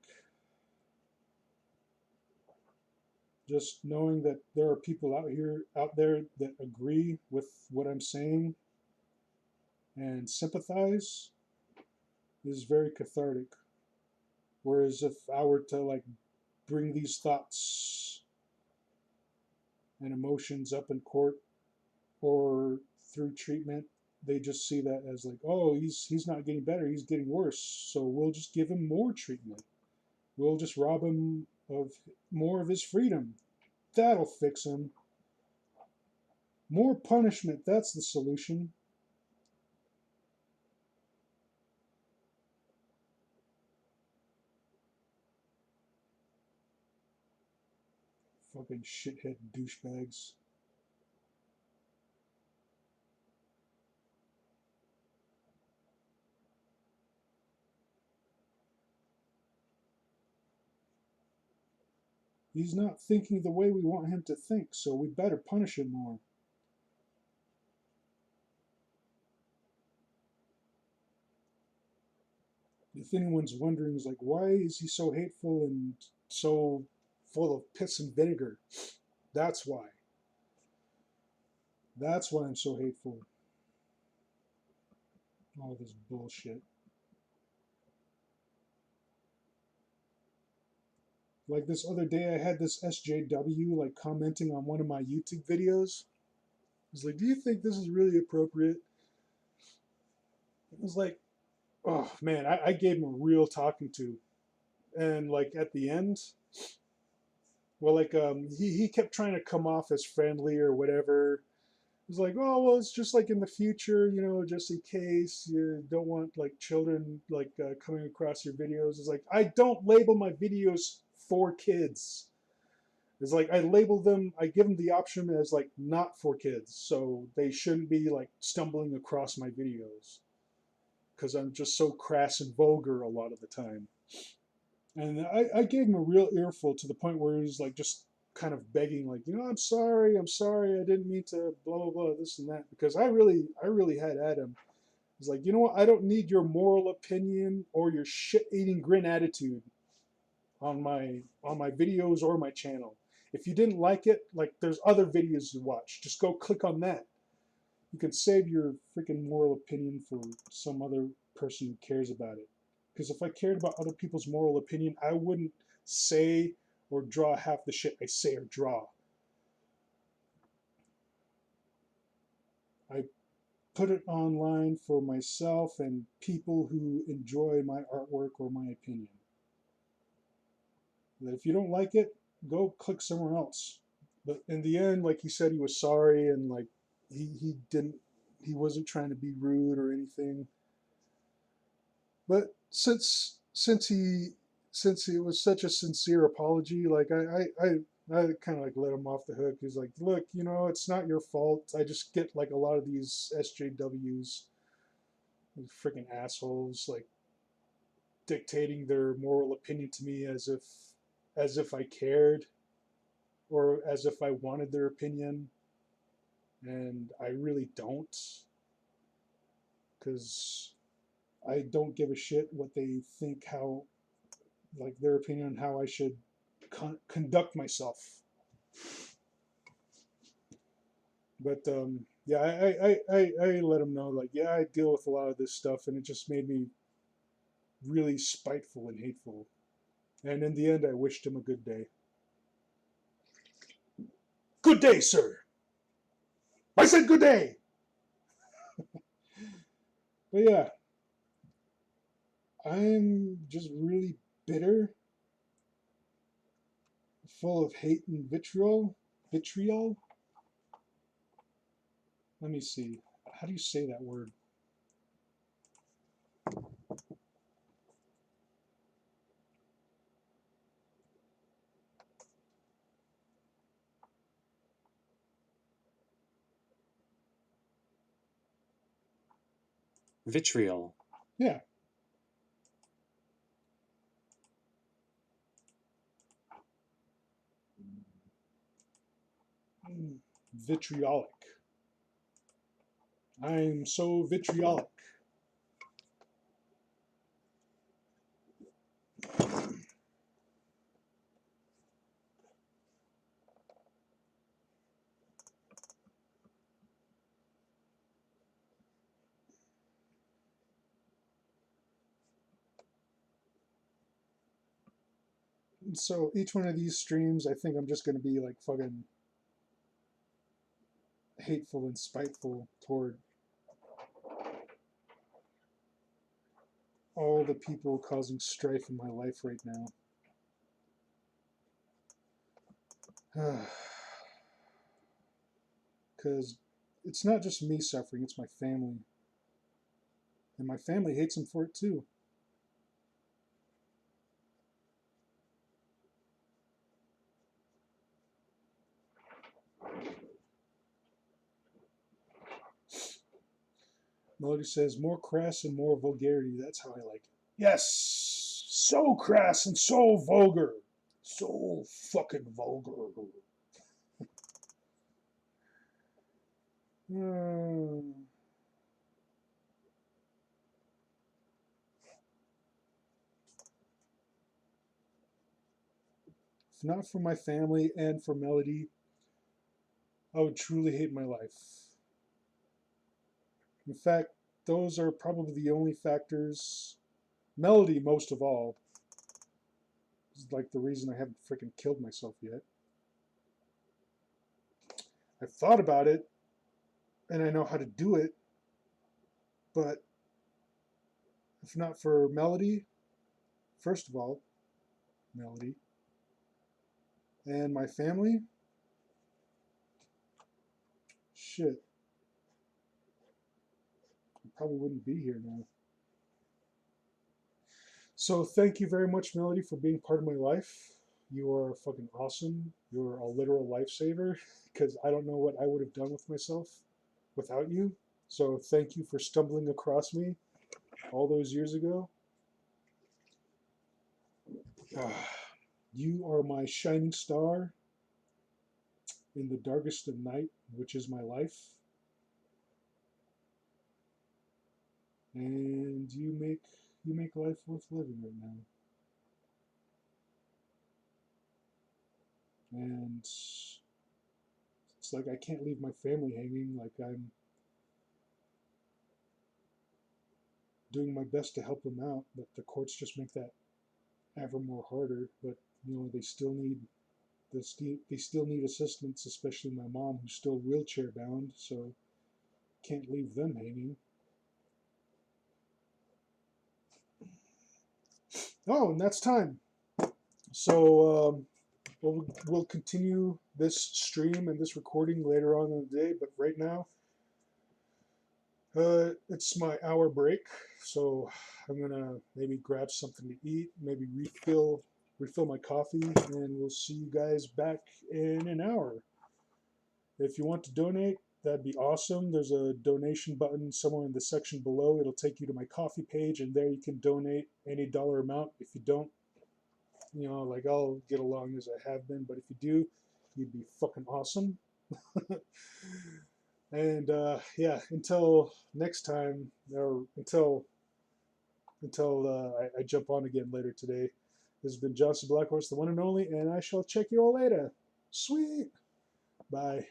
Just knowing that there are people out there that agree with what I'm saying and sympathize is very cathartic. Whereas if I were to like bring these thoughts and emotions up in court or through treatment, they just see that as like, oh, he's not getting better, he's getting worse. So we'll just give him more treatment. We'll just rob him of more of his freedom. That'll fix him. More punishment, that's the solution. Fucking shithead douchebags. He's not thinking the way we want him to think, so we better punish him more. If anyone's wondering, is like, why is he so hateful and so full of piss and vinegar? That's why. That's why I'm so hateful. All this bullshit. Like this other day, I had this SJW like commenting on one of my YouTube videos. He's like, "Do you think this is really appropriate?" It was like, oh man, I gave him a real talking to, and like at the end, well, like he kept trying to come off as friendly or whatever. He's like, oh well, it's just like in the future, you know, just in case you don't want like children like coming across your videos. It's like I don't label my videos for kids. It's like I label them, I give them the option as like not for kids, so they shouldn't be like stumbling across my videos because I'm just so crass and vulgar a lot of the time. And I gave him a real earful to the point where he was like just kind of begging, like, you know, I'm sorry, I didn't mean to, blah blah blah, this and that, because I really had at him. He's like, you know what, I don't need your moral opinion or your shit-eating grin attitude on my videos or my channel. If you didn't like it, like there's other videos to watch. Just go click on that. You can save your freaking moral opinion for some other person who cares about it. Because if I cared about other people's moral opinion, I wouldn't say or draw half the shit I say or draw. I put it online for myself and people who enjoy my artwork or my opinion. If you don't like it, go click somewhere else. But in the end, like he said, he was sorry and like he didn't he wasn't trying to be rude or anything. But since it was such a sincere apology, like I kind of like let him off the hook. He's like, look, you know, it's not your fault. I just get like a lot of these SJWs, freaking assholes, like dictating their moral opinion to me as if I cared or as if I wanted their opinion, and I really don't, because I don't give a shit what they think, how like their opinion on how I should conduct myself. But yeah, I let them know like, yeah, I deal with a lot of this stuff, and it just made me really spiteful and hateful. And in the end, I wished him a good day. Good day, sir. I said good day. But yeah, I'm just really bitter, full of hate and vitriol. Vitriol? Let me see. How do you say that word? Vitriol. Yeah. Vitriolic. I'm so vitriolic. So each one of these streams, I think I'm just going to be like fucking hateful and spiteful toward all the people causing strife in my life right now. Because it's not just me suffering, it's my family. And my family hates him for it too. Melody says, more crass and more vulgarity. That's how I like it. Yes! So crass and so vulgar. So fucking vulgar. Hmm. If not for my family and for Melody, I would truly hate my life. In fact, those are probably the only factors, Melody most of all, is like the reason I haven't freaking killed myself yet. I've thought about it and I know how to do it, but if not for Melody, first of all, Melody, and my family, shit, I probably wouldn't be here now. So thank you very much, Melody, for being part of my life. You are fucking awesome. You're a literal lifesaver because I don't know what I would have done with myself without you. So thank you for stumbling across me all those years ago. You are my shining star in the darkest of night, which is my life. And you make life worth living right now. And it's like I can't leave my family hanging. Like I'm doing my best to help them out, but the courts just make that ever more harder. But they still need assistance, especially my mom, who's still wheelchair bound. So can't leave them hanging. Oh, and that's time. So we'll continue this stream and this recording later on in the day, but right now it's my hour break, so I'm gonna maybe grab something to eat, maybe refill my coffee, and we'll see you guys back in an hour. If you want to donate, that'd be awesome. There's a donation button somewhere in the section below. It'll take you to my coffee page, and there you can donate any dollar amount. If you don't, like I'll get along as I have been, but if you do, you'd be fucking awesome. And yeah, until next time, or until I jump on again later today. This has been Johnson Blackhorse, the one and only, and I shall check you all later. Sweet. Bye.